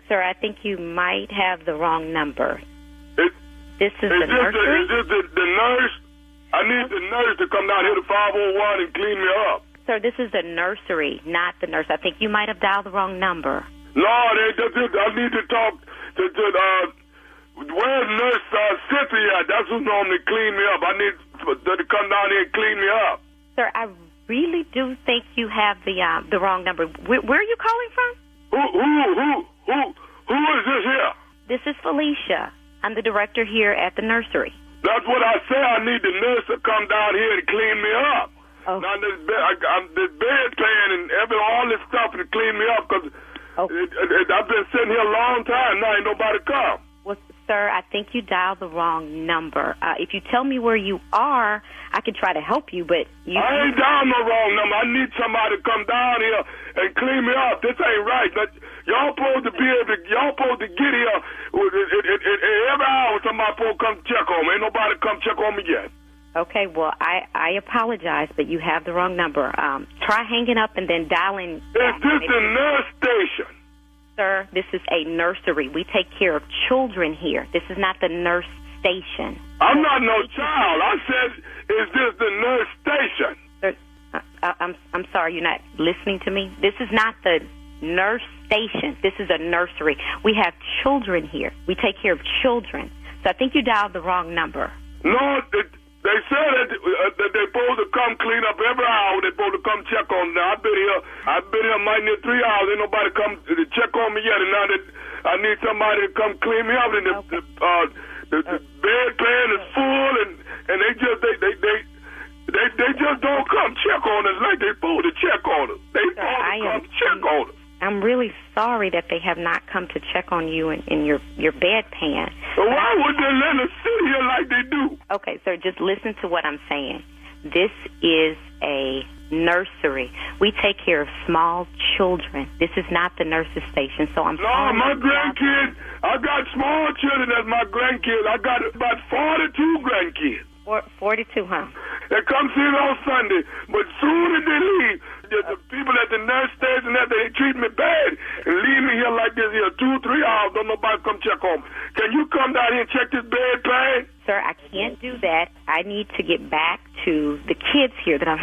Sir, I think you might have the wrong number. This is the nursery? Is this the nurse? I need the nurse to come down here to 501 and clean me up. Sir, this is the nursery, not the nurse. I think you might have dialed the wrong number. No, I need to talk to where's Nurse Cynthia? That's who normally clean me up. I need to come down here and clean me up. Sir, I really do think you have the wrong number. Where are you calling from? Who is this here? This is Felicia. I'm the director here at the nursery. That's what I say. I need the nurse to come down here and clean me up. Oh. Now this bedpan and all this stuff to clean me up because I've been sitting here a long time. Now ain't nobody come. Well, sir, I think you dialed the wrong number. If you tell me where you are, I can try to help you, but I ain't dialed no wrong number. I need somebody to come down here and clean me up. This ain't right. Y'all supposed to be able to, get here every hour somebody supposed to come check on me. Ain't nobody come check on me yet. Okay, well, I apologize, but you have the wrong number. Try hanging up and then dialing. Is this the nurse station? Sir, this is a nursery. We take care of children here. This is not the nurse station. I'm not no child. I said, is this the nurse station? Sir, I'm sorry, you're not listening to me. This is not the nurse station. This is a nursery. We have children here. We take care of children. So I think you dialed the wrong number. No, they said that they're supposed to come clean up every hour. They're supposed to come check on me. I've been here mighty near 3 hours. Ain't nobody come to check on me yet. And now that I need somebody to come clean me up. And the bedpan is full, and they just don't come check on us like they supposed to check on us. They supposed to come check on us. I'm really sorry that they have not come to check on you in your bedpan. So why would they let us sit here like they do? Okay, sir, just listen to what I'm saying. This is a nursery. We take care of small children. This is not the nurse's station, so I'm sorry. No, my grandkids, I got small children as my grandkids. I got about 42 grandkids. 42, huh? They come see me on Sunday, but soon as they leave, the people at the nurse station, they treat me bad and leave me here like this here 2-3 hours. Don't nobody come check on me. Can you come down here and check this bedpan? Sir, I can't do that. I need to get back to the kids here that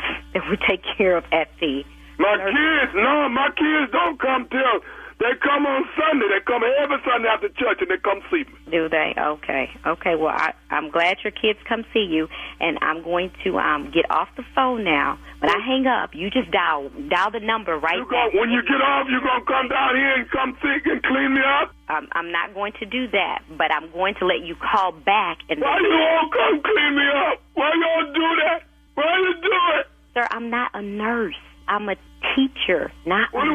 we take care of at the My kids don't come till They come on Sunday. They come every Sunday after church, and they come see me. Do they? Okay. Well, I'm glad your kids come see you, and I'm going to get off the phone now. When I hang up, you just dial the number right back. When you get off, you're going to come down here and come see and clean me up? I'm not going to do that, but I'm going to let you call back. And why you all come clean me up? Why you all do that? Why you do it? Sir, I'm not a nurse. I'm a teacher, not when I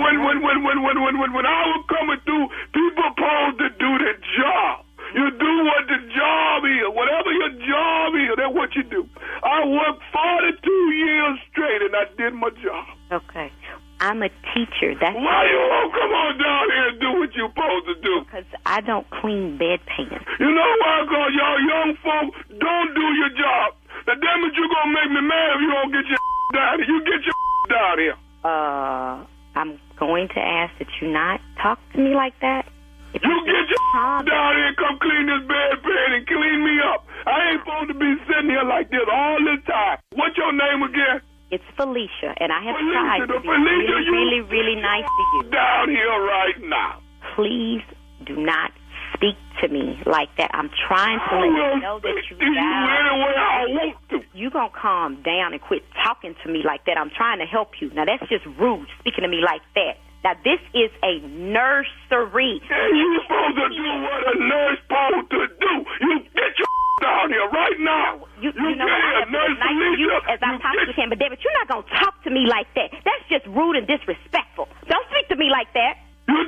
was coming through, people supposed to do the job. You do what the job is. Whatever your job is, that's what you do. I worked 42 years straight, and I did my job. Okay. I'm a teacher. That's why you all come on down here and do what you're supposed to do? Because I don't clean bedpans. You know why? Because y'all young folk don't do your job. The damage you going to make me mad if you don't get your down here. You get your down here. I'm going to ask that you not talk to me like that. You get your down here and come clean this bedpan and clean me up. I ain't supposed to be sitting here like this all this time. What's your name again? It's Felicia, and I have tried to be really nice to you. Down here right now. Please do not speak to me like that. I'm trying to let you know that you're down. Any way I want to. You gonna calm down and quit talking to me like that. I'm trying to help you. Now that's just rude, speaking to me like that. Now this is a nursery. And you supposed to do what a nurse supposed to do. You get your down here right now. You know what? I have been nice to you as I possibly can, but David, you're not gonna talk to me like that. That's just rude and disrespectful. Don't speak to me like that. You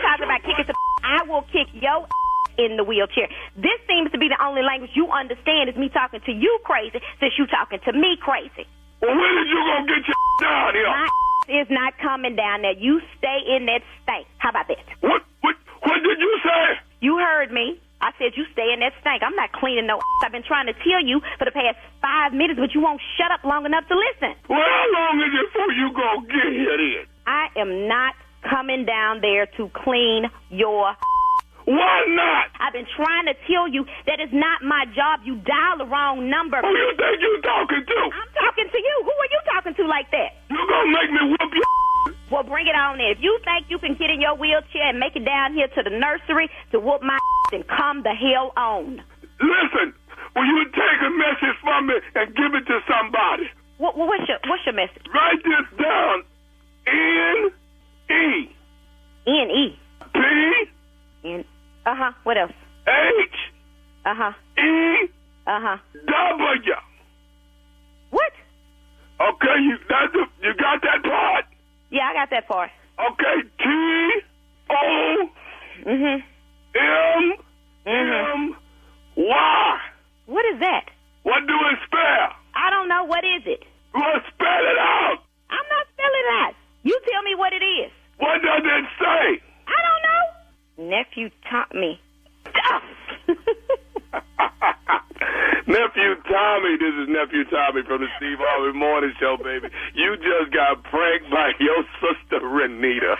talking about kicking some I will kick your in the wheelchair. This seems to be the only language you understand is me talking to you crazy since you talking to me crazy. Well, when is you gonna get your down here? My is not coming down there. You stay in that stank. How about that? What did you say? You heard me. I said you stay in that stank. I'm not cleaning no I've been trying to tell you for the past 5 minutes, but you won't shut up long enough to listen. Well, how long is it before you gonna get here then? I am not coming down there to clean your Why not? I've been trying to tell you that it's not my job. You dial the wrong number. Who you think you talking to? I'm talking to you. Who are you talking to like that? You gonna make me whoop your Well, bring it on in. If you think you can get in your wheelchair and make it down here to the nursery to whoop my then come the hell on. Listen, will you take a message from me and give it to somebody? What's your message? Write this down. N-E. N-E. P. N. What else? H. E. W. What? Okay, you got that part? Yeah, I got that part. Okay, T-O. M-M-Y. What is that? What do it spell? I don't know. What is it? Well, spell it out. I'm not spelling it out. You tell me what it is. What does it say? I don't know. Nephew taught me. Nephew Tommy, this is Nephew Tommy from the Steve Harvey Morning Show, baby. You just got pranked by your sister, Renita.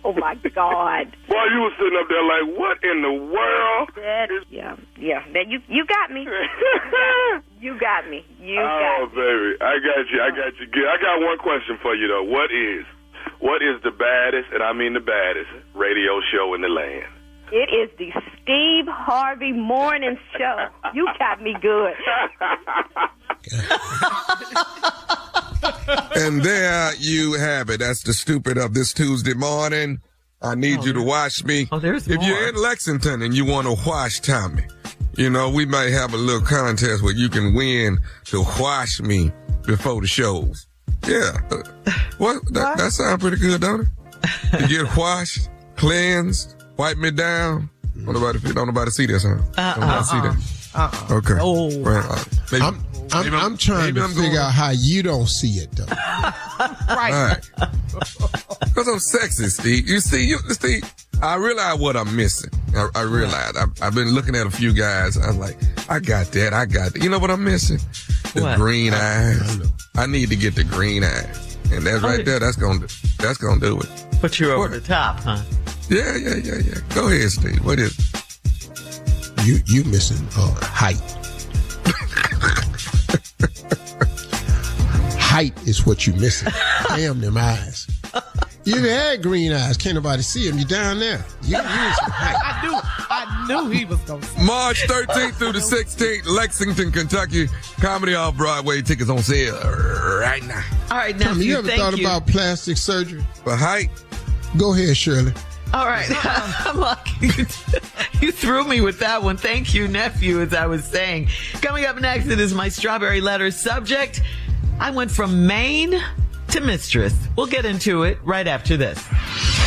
Oh, my God. Boy, you were sitting up there like, what in the world? Yeah. You got me. You got me. Oh, baby. I got you. I got one question for you, though. What is the baddest, and I mean the baddest, radio show in the land? It is the Steve Harvey Morning Show. You got me good. And there you have it. That's the stupid of this Tuesday morning. I need you to watch me. There's if more. You're in Lexington and you want to watch Tommy, you know, we might have a little contest where you can win to watch me before the shows. Yeah. That sounds pretty good, don't it? You get washed, cleansed, wipe me down. Don't nobody see this, huh? Don't nobody see that? Okay. Oh. I'm trying to figure out how you don't see it, though. Right. Because I'm sexy, Steve. You see, Steve, I realize what I'm missing. I realize. I've been looking at a few guys. I'm like, I got that. You know what I'm missing? The green eyes. I need to get the green eyes. And that's right there. That's gonna do it. Put you over the top, huh? Yeah. Go ahead, Steve. What is it? You height is what you're missing. Damn them eyes. You had green eyes. Can't nobody see them. You're down there. You some height. I knew he was going to say. March 13th through the 16th, Lexington, Kentucky. Comedy Off-Broadway. Tickets on sale right now. All right, now, Tommy, you ever thought about plastic surgery? For height? Go ahead, Shirley. All right. I'm lucky. You threw me with that one. Thank you, nephew, as I was saying. Coming up next, it is my strawberry letter subject. I went from Maine to Mistress. We'll get into it right after this.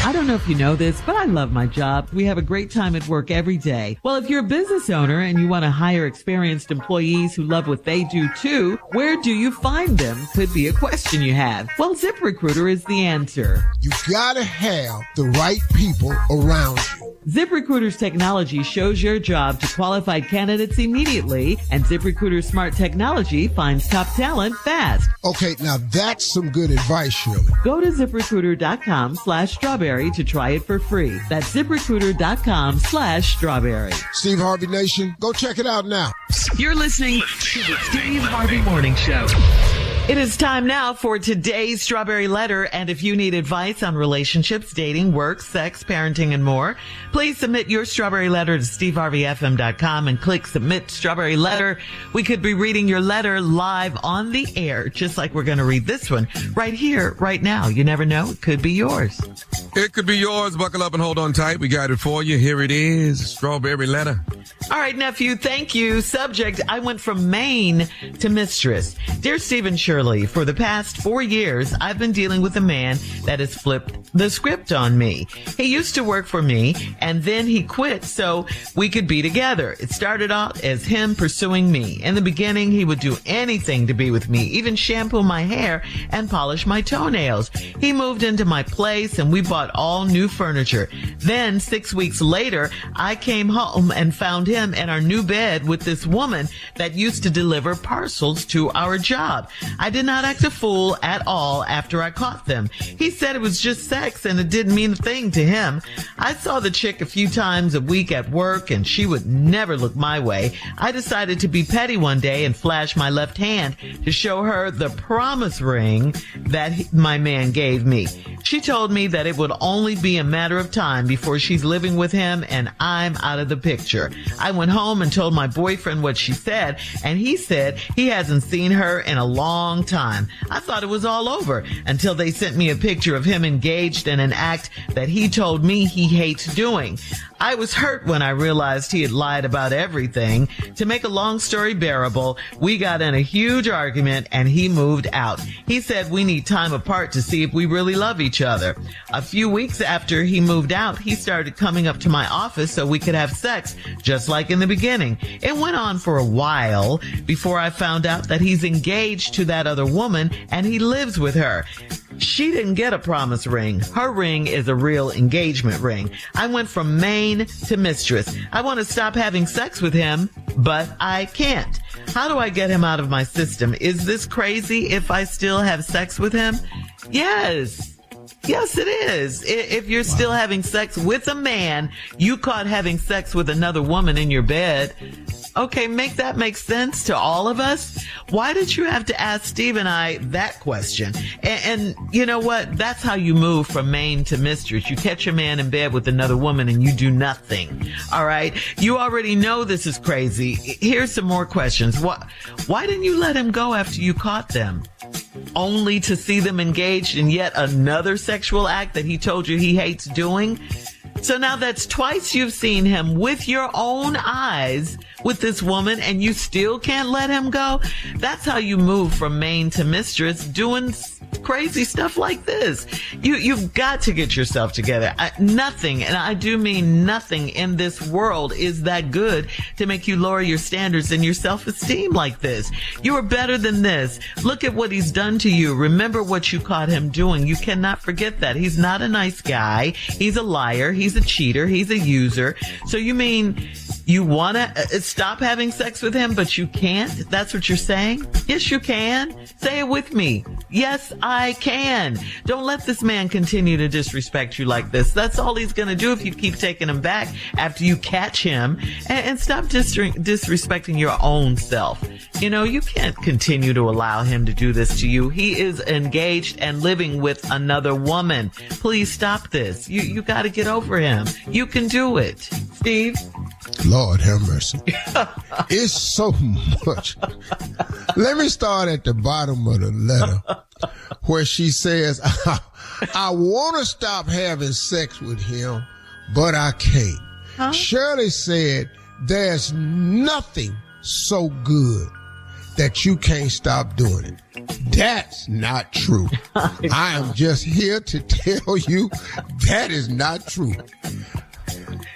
I don't know if you know this, but I love my job. We have a great time at work every day. Well, if you're a business owner and you want to hire experienced employees who love what they do too, where do you find them? Could be a question you have. Well, ZipRecruiter is the answer. You gotta have the right people around you. ZipRecruiter's technology shows your job to qualified candidates immediately, and ZipRecruiter's smart technology finds top talent fast. Okay, now that's some good advice, Shirley. Go to ZipRecruiter.com/strawberry to try it for free. That's ZipRecruiter.com/strawberry. Steve Harvey Nation, go check it out now. You're listening to the Steve Harvey Morning Show. It is time now for today's Strawberry Letter, and if you need advice on relationships, dating, work, sex, parenting, and more, please submit your Strawberry Letter to steveharveyfm.com and click Submit Strawberry Letter. We could be reading your letter live on the air, just like we're going to read this one right here, right now. You never know. It could be yours. It could be yours. Buckle up and hold on tight. We got it for you. Here it is. Strawberry Letter. All right, nephew, thank you. Subject, I went from Maine to Mistress. Dear Steve and Shirley, for the past 4 years, I've been dealing with a man that has flipped the script on me. He used to work for me, and then he quit so we could be together. It started out as him pursuing me. In the beginning, he would do anything to be with me, even shampoo my hair and polish my toenails. He moved into my place, and we bought all new furniture. Then, 6 weeks later, I came home and found him in our new bed with this woman that used to deliver parcels to our job. I did not act a fool at all after I caught them. He said it was just sex and it didn't mean a thing to him. I saw the chick a few times a week at work and she would never look my way. I decided to be petty one day and flash my left hand to show her the promise ring that my man gave me. She told me that it would only be a matter of time before she's living with him and I'm out of the picture. I went home and told my boyfriend what she said, and he said he hasn't seen her in a long time. I thought it was all over until they sent me a picture of him engaged in an act that he told me he hates doing. I was hurt when I realized he had lied about everything. To make a long story bearable, we got in a huge argument and he moved out. He said we need time apart to see if we really love each other. A few weeks after he moved out, he started coming up to my office so we could have sex, just like in the beginning. It went on for a while before I found out that he's engaged to that other woman and he lives with her. She didn't get a promise ring. Her ring is a real engagement ring. I went from Maine to Mistress. I want to stop having sex with him, but I can't. How do I get him out of my system? Is this crazy if I still have sex with him? Yes. Yes, it is. If you're still having sex with a man, you caught having sex with another woman in your bed. Okay, make that make sense to all of us? Why did you have to ask Steve and I that question? And you know what? That's how you move from Maine to Mistress. You catch a man in bed with another woman and you do nothing. All right? You already know this is crazy. Here's some more questions. Why didn't you let him go after you caught them? Only to see them engaged in yet another sexual act that he told you he hates doing? So now that's twice you've seen him with your own eyes with this woman and you still can't let him go? That's how you move from Maine to Mistress, doing crazy stuff like this. You've got to get yourself together. Nothing, and I do mean nothing in this world is that good to make you lower your standards and your self-esteem like this. You are better than this. Look at what he's done to you. Remember what you caught him doing. You cannot forget that. He's not a nice guy. He's a liar. He's a cheater. He's a user. So you mean you want to stop having sex with him, but you can't? That's what you're saying? Yes, you can. Say it with me. Yes, I can. Don't let this man continue to disrespect you like this. That's all he's going to do if you keep taking him back after you catch him. And stop disrespecting your own self. You know, you can't continue to allow him to do this to you. He is engaged and living with another woman. Please stop this. You got to get over him. You can do it. Steve? Lord have mercy. It's so much. Let me start at the bottom of the letter where she says, I want to stop having sex with him, but I can't. Huh? Shirley said, there's nothing so good that you can't stop doing it. That's not true. I am just here to tell you that is not true.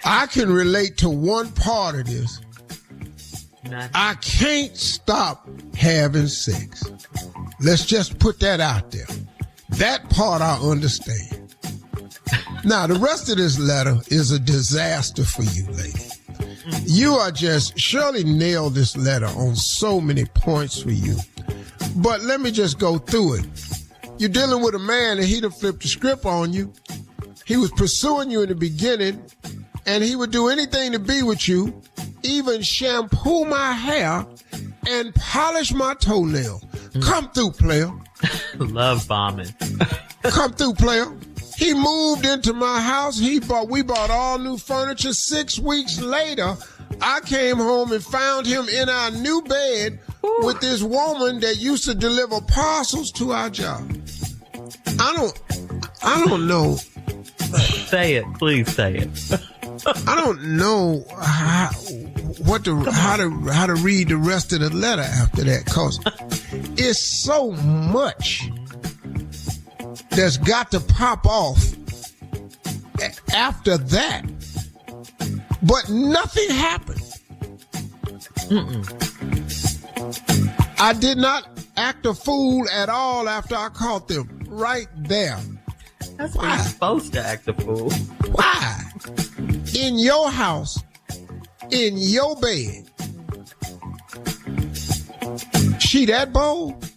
I can relate to one part of this. I can't stop having sex. Let's just put that out there. That part I understand. Now, the rest of this letter is a disaster for you, lady. Shirley nailed this letter on so many points for you. But let me just go through it. You're dealing with a man and he done flipped the script on you. He was pursuing you in the beginning, and he would do anything to be with you, even shampoo my hair and polish my toenail. Come through, player. Love bombing. Come through, player. He moved into my house. We bought all new furniture. 6 weeks later, I came home and found him in our new bed with this woman that used to deliver parcels to our job. I don't know. Say it. Please say it. I don't know how to read the rest of the letter after that, because it's so much that's got to pop off after that. But nothing happened. I did not act a fool at all after I caught them. Right there. That's why you're supposed to act a fool. Why? In your house, in your bed. She that bold?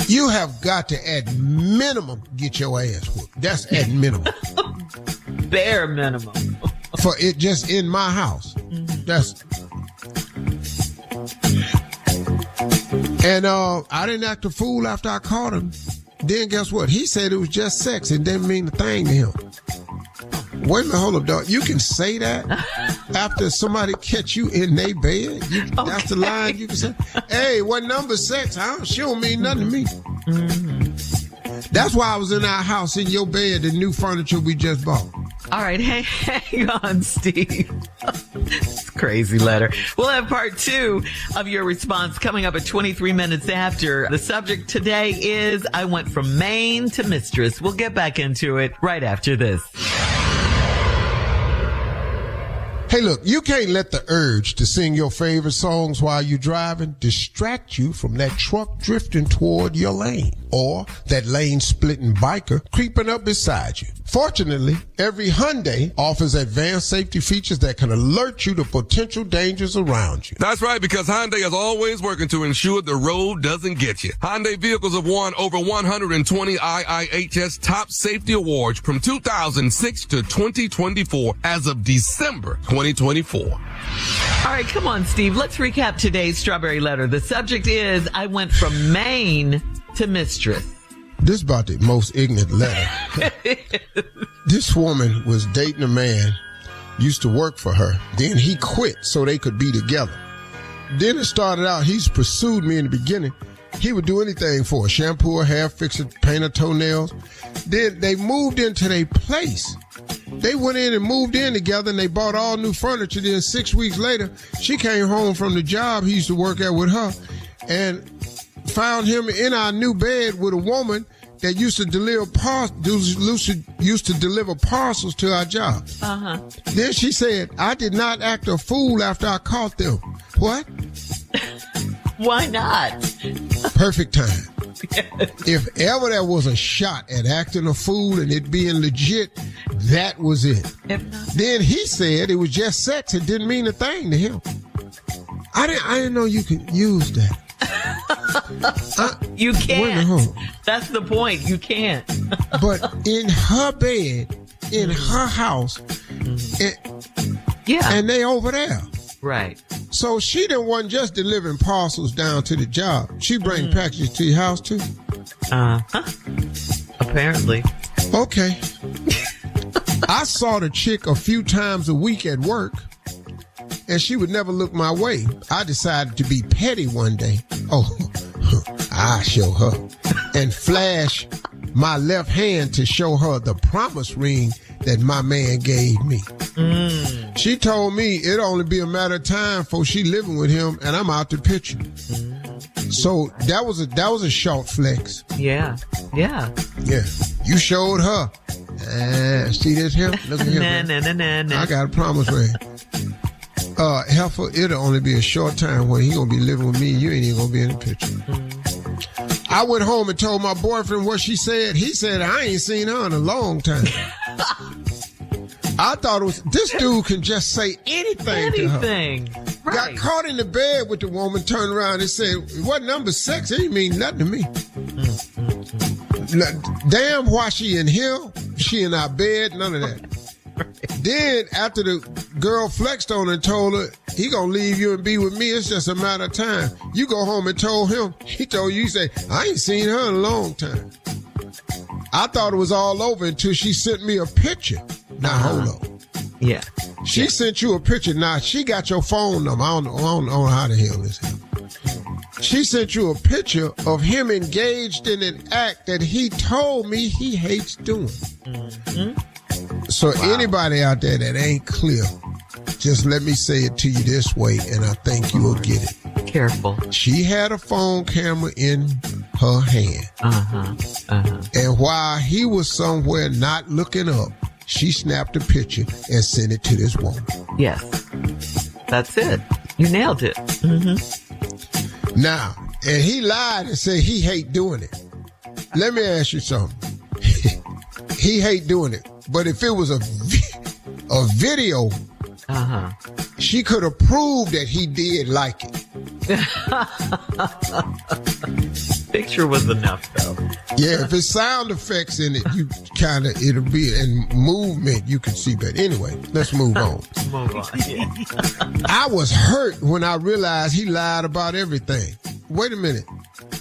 You have got to, at minimum, get your ass whooped. That's at minimum. Bare minimum. For it just in my house. That's. And I didn't act a fool after I caught him. Then guess what? He said it was just sex. It didn't mean a thing to him. Wait a minute, hold up, dog. You can say that after somebody catch you in their bed? That's the line you can say? Hey, what number sex? She don't mean nothing to me. That's why I was in our house in your bed, the new furniture we just bought. All right, hang on, Steve. It's a crazy letter. We'll have part 2 of your response coming up at 23 minutes after. The subject today is, I went from Maine to Mistress. We'll get back into it right after this. Hey, look, you can't let the urge to sing your favorite songs while you're driving distract you from that truck drifting toward your lane or that lane-splitting biker creeping up beside you. Fortunately, every Hyundai offers advanced safety features that can alert you to potential dangers around you. That's right, because Hyundai is always working to ensure the road doesn't get you. Hyundai vehicles have won over 120 IIHS top safety awards from 2006 to 2024 as of December 2024. All right, come on, Steve. Let's recap today's Strawberry Letter. The subject is, I went from Maine to Mistress. This is about the most ignorant letter. This woman was dating a man, used to work for her. Then he quit so they could be together. Then it started out, he's pursued me in the beginning. He would do anything for her. Shampoo her hair, fix her, paint her toenails. Then they moved into their place. They went in and moved in together, and they bought all new furniture. Then 6 weeks later, she came home from the job he used to work at with her and found him in our new bed with a woman that used to deliver parcels to our job. Then she said, I did not act a fool after I caught them. What? Why not? Perfect time. If ever there was a shot at acting a fool and it being legit, that was it. Then he said it was just sex. It didn't mean a thing to him. I didn't know you could use that. You can't. That's the point. You can't. But in her bed, in her house, and they over there. Right. So she didn't want just delivering parcels down to the job. She bring packages to your house too? Apparently. Okay. I saw the chick a few times a week at work, and she would never look my way. I decided to be petty one day. Oh, I show her. And flash my left hand to show her the promise ring that my man gave me. She told me it'd only be a matter of time before she living with him, and I'm out the picture. So that was a short flex. Yeah. You showed her. See this here? Look at him. I got a promise ring. Heifer, it'll only be a short time when he gonna be living with me. You ain't even gonna be in the picture. I went home and told my boyfriend what she said. He said, I ain't seen her in a long time. I thought it was, this dude can just say anything to her. Right. Got caught in the bed with the woman, turned around and said, what number 6? It ain't mean nothing to me. Damn, why she in here? She in our bed? None of that. Then, after the girl flexed on her and told her, he gonna leave you and be with me, it's just a matter of time. You go home and told him, he told you, say, I ain't seen her in a long time. I thought it was all over until she sent me a picture. Now, hold on. Yeah. She sent you a picture. Now, she got your phone number. I don't know how the hell this happened. She sent you a picture of him engaged in an act that he told me he hates doing. So anybody out there that ain't clear, just let me say it to you this way, and I think you will get it. Careful. She had a phone camera in her hand. And while he was somewhere not looking up, she snapped a picture and sent it to this woman. Yes. That's it. You nailed it. Now, and he lied and said he hate doing it. Let me ask you something. He hate doing it. But if it was a video, she could have proved that he did like it. Picture was enough, though. Yeah, if it's sound effects in it, you it'll be, and movement, you can see. But anyway, let's move on. Yeah. I was hurt when I realized he lied about everything. Wait a minute.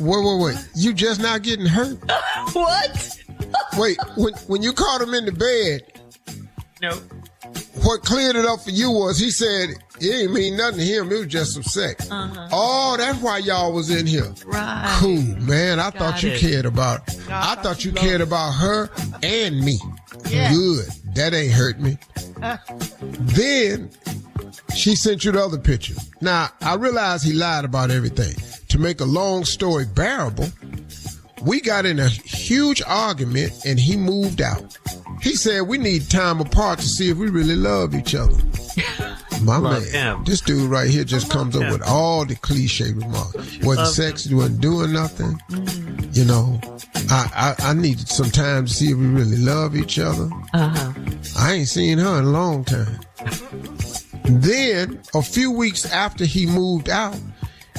Wait. You just not getting hurt? What? Wait, when you caught him in the bed, no. What cleared it up for you was he said it ain't mean nothing to him. It was just some sex. Oh, that's why y'all was in here. Right. Cool, man. I thought you cared about. I thought you cared about her and me. Yeah. Good. That ain't hurt me. Then she sent you the other picture. Now I realize he lied about everything. To make a long story bearable, we got in a huge argument and he moved out. He said we need time apart to see if we really love each other. My man, this dude right here just comes up with all the cliche remarks. Wasn't sex, wasn't doing nothing. You know, I needed some time to see if we really love each other. I ain't seen her in a long time. Then, a few weeks after he moved out,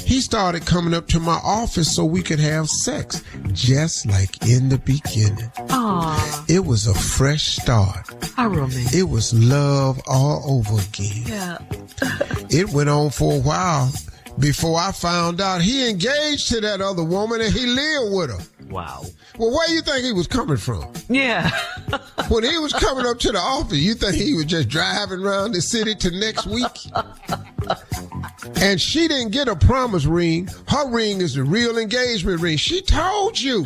he started coming up to my office so we could have sex, just like in the beginning. Aww. It was a fresh start. How romantic. It was love all over again. Yeah. It went on for a while before I found out he engaged to that other woman and he lived with her. Wow. Well, where you think he was coming from? Yeah. When he was coming up to the office, you think he was just driving around the city to next week? And she didn't get a promise ring. Her ring is the real engagement ring. She told you.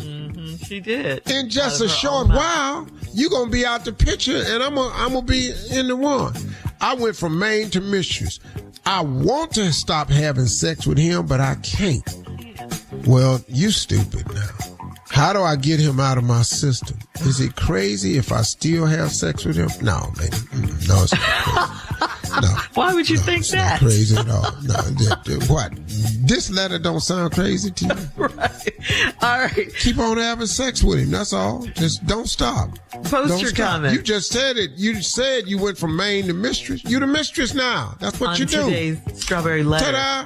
She did. In just a short while, you're going to be out the picture and I'm going to be in the one. I went from Maine to Mistress. I want to stop having sex with him, but I can't. Well, you stupid now. How do I get him out of my system? Is it crazy if I still have sex with him? No, man. No, it's not crazy. No. Why would you think that? Not crazy at all. No, what? This letter don't sound crazy to you? Right. All right. Keep on having sex with him. That's all. Just don't stop. Post your comment. You just said it. You said you went from Maine to Mistress. You the Mistress now. That's what you do. On today's Strawberry Letter. Ta-da!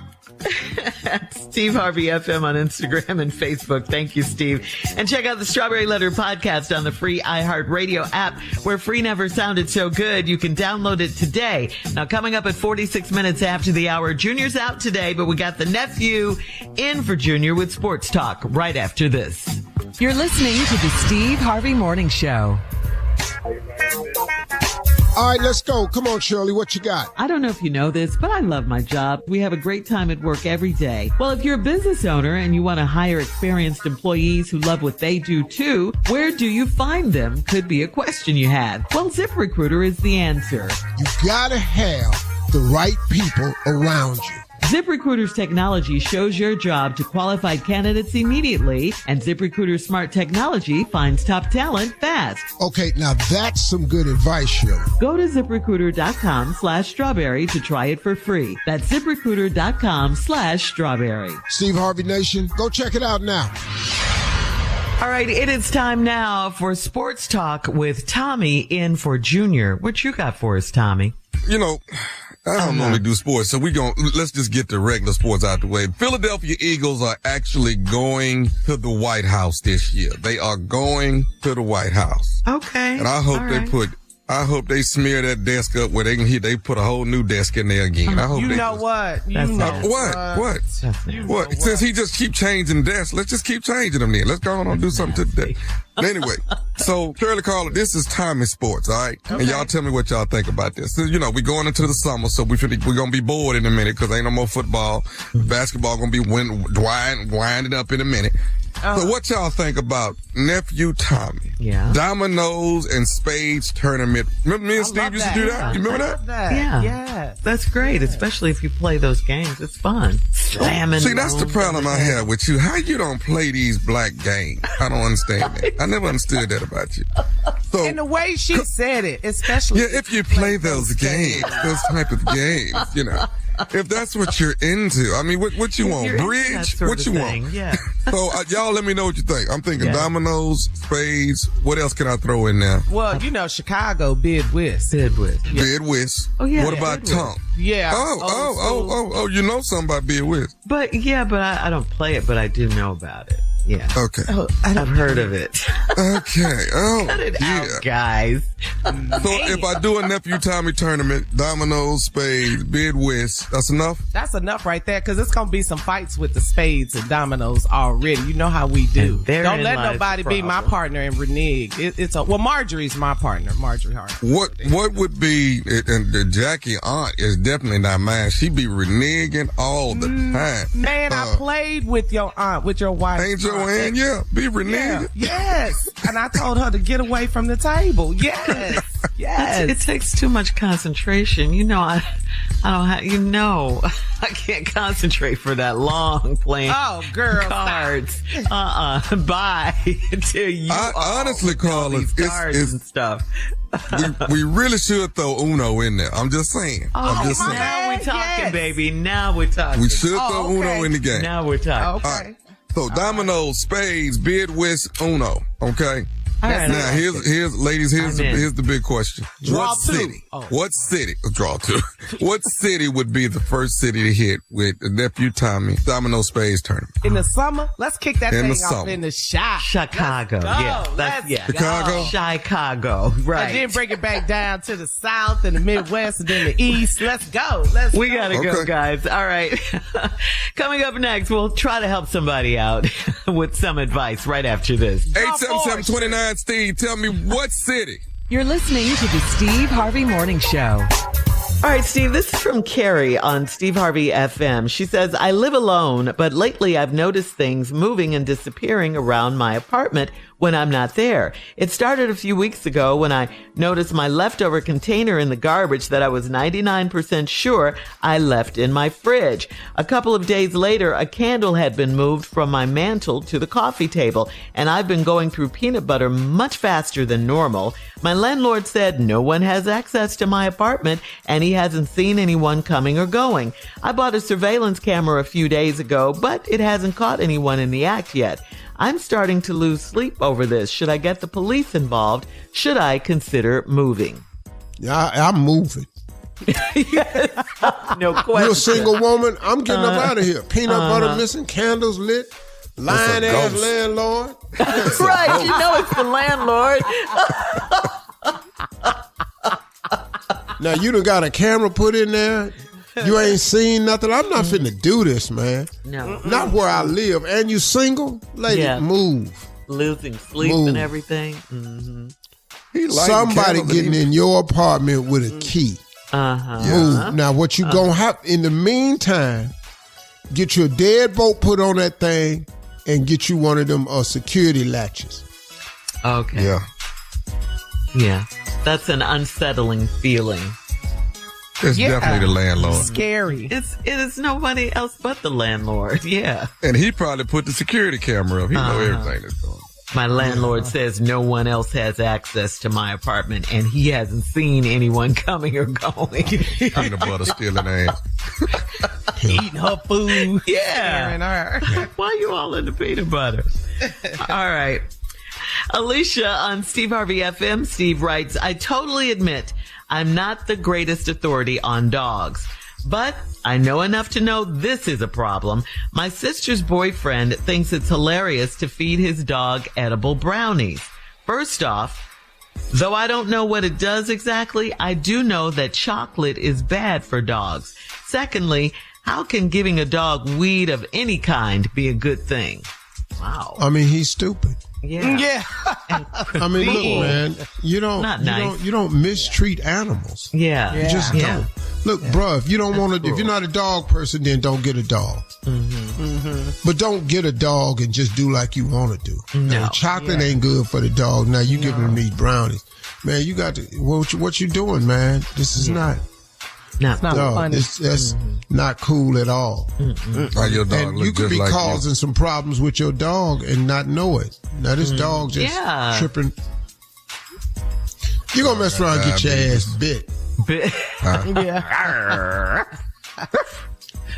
At Steve Harvey FM on Instagram and Facebook. Thank you, Steve. And check out the Strawberry Letter podcast on the free iHeartRadio app, where free never sounded so good. You can download it today. Now, coming up at 46 minutes after the hour, Junior's out today, but we got the nephew in for Junior with Sports Talk right after this. You're listening to the Steve Harvey Morning Show. All right, let's go. Come on, Shirley, what you got? I don't know if you know this, but I love my job. We have a great time at work every day. Well, if you're a business owner and you want to hire experienced employees who love what they do too, where do you find them? Could be a question you have. Well, ZipRecruiter is the answer. You gotta have the right people around you. ZipRecruiter's technology shows your job to qualified candidates immediately, and ZipRecruiter's smart technology finds top talent fast. Okay, now that's some good advice, Shirley. Go to ZipRecruiter.com/strawberry to try it for free. That's ZipRecruiter.com/strawberry. Steve Harvey Nation, go check it out now. All right, it is time now for Sports Talk with Tommy in for Junior. What you got for us, Tommy? You know, I don't normally do sports, so let's just get the regular sports out the way. Philadelphia Eagles are actually going to the White House this year. They are going to the White House. Okay. And I hope I hope they smear that desk up where they put a whole new desk in there again. I hope what? What? Since he just keep changing desks, let's just keep changing them then. Let's go on and do something today. But anyway, so Shirley Caller, this is Tommy Sports, all right? Okay. And y'all tell me what y'all think about this. So, you know, we're going into the summer, so we're going to be bored in a minute because ain't no more football. Basketball going to be winding up in a minute. So what y'all think about nephew Tommy? Yeah. Dominoes and spades tournament. Remember me and Steve used to do that? You remember that? Yeah. Yes. That's great, especially if you play those games. It's fun. Slamming. See, that's the problem I have with you. How you don't play these black games? I don't understand that. I never understood that about you. So, and the way she said it, especially. Yeah, if you play those games, those type of games, you know. If that's what you're into, I mean, what you want? Bridge? What you want? Yeah. So y'all let me know what you think. I'm thinking dominoes, spades. What else can I throw in there? Well, you know, Chicago, bid whist. Bid whist. Oh, yeah. What about tongue? Yeah. Oh, you know something about bid whist. But I don't play it, but I do know about it. Yeah. Okay. Oh, I've heard of it. Okay. Oh, cut it out, guys. So if I do a nephew Tommy tournament, dominoes, spades, bid whist, that's enough? That's enough right there, because it's going to be some fights with the spades and dominoes already. You know how we do. Don't let nobody be my partner and renege. Marjorie's my partner, Marjorie Hart. What would be, and the Jackie aunt is definitely not mine. She be reneging all the time. Man, I played with your aunt, with your wife. Ain't Joanne, be reneging. Yes. And I told her to get away from the table. Yes. Yes. It takes too much concentration. You know, I don't have, I can't concentrate for that long playing cards. Bye. Until you honestly, Carla, cards and stuff. we really should throw Uno in there. I'm just saying. Now we're talking, baby. Now we're talking. We should throw Uno in the game. Now we're talking. Okay. All right. So dominoes, spades, bid whist, Uno. Okay. All right, now here's the big question. Draw What two. city? Oh. What city? Draw two. What city would be the first city to hit with the nephew Tommy domino spades tournament? In the summer, let's kick that thing off summer. in the shop. Chicago. Chicago. Right. And then bring it back down to the south and the Midwest and then the east. Let's go. We gotta go, guys. All right. Coming up next, we'll try to help somebody out with some advice right after this. 877-29 Steve, tell me what city? You're listening to the Steve Harvey Morning Show. All right, Steve, this is from Carrie on Steve Harvey FM. She says, I live alone, but lately I've noticed things moving and disappearing around my apartment when I'm not there. It started a few weeks ago when I noticed my leftover container in the garbage that I was 99% sure I left in my fridge. A couple of days later, a candle had been moved from my mantle to the coffee table, and I've been going through peanut butter much faster than normal. My landlord said no one has access to my apartment, and he hasn't seen anyone coming or going. I bought a surveillance camera a few days ago, but it hasn't caught anyone in the act yet. I'm starting to lose sleep over this. Should I get the police involved? Should I consider moving? Yeah, I'm moving. Yes. No question. You're a single woman. I'm getting up out of here. Peanut butter missing, candles lit, lying ass landlord. Right, you know it's the landlord. Now you done got a camera put in there. You ain't seen nothing. I'm not finna do this, man. No. Not where I live. And you single? Lady, move. Losing sleep and everything. Mm-hmm. Somebody getting in your apartment with a key. Move. Now, what you gonna have in the meantime, get your deadbolt put on that thing and get you one of them security latches. Okay. Yeah. Yeah. That's an unsettling feeling. It's definitely the landlord. Scary. It is nobody else but the landlord. Yeah. And he probably put the security camera up. He know everything that's going on. My landlord says no one else has access to my apartment, and he hasn't seen anyone coming or going. Peanut butter stealing ass. Eating her food. Yeah. Her. Why are you all in the peanut butter? All right. Alicia on Steve Harvey FM. Steve writes, I totally admit I'm not the greatest authority on dogs, but I know enough to know this is a problem. My sister's boyfriend thinks it's hilarious to feed his dog edible brownies. First off, though I don't know what it does exactly, I do know that chocolate is bad for dogs. Secondly, how can giving a dog weed of any kind be a good thing? Wow. I mean, he's stupid. Yeah. I mean, look, man, you don't mistreat animals. Yeah. You just don't. Look, bro, if you don't want to, if you're not a dog person, then don't get a dog. But don't get a dog and just do like you want to do. No. Chocolate ain't good for the dog. Now you giving them these brownies. Man, you got to, what you doing, man? This is not funny. That's not cool at all. Like your dog and you could be causing some problems with your dog and not know it. Now this dog just tripping. You're gonna mess around and get your ass bit. Yeah.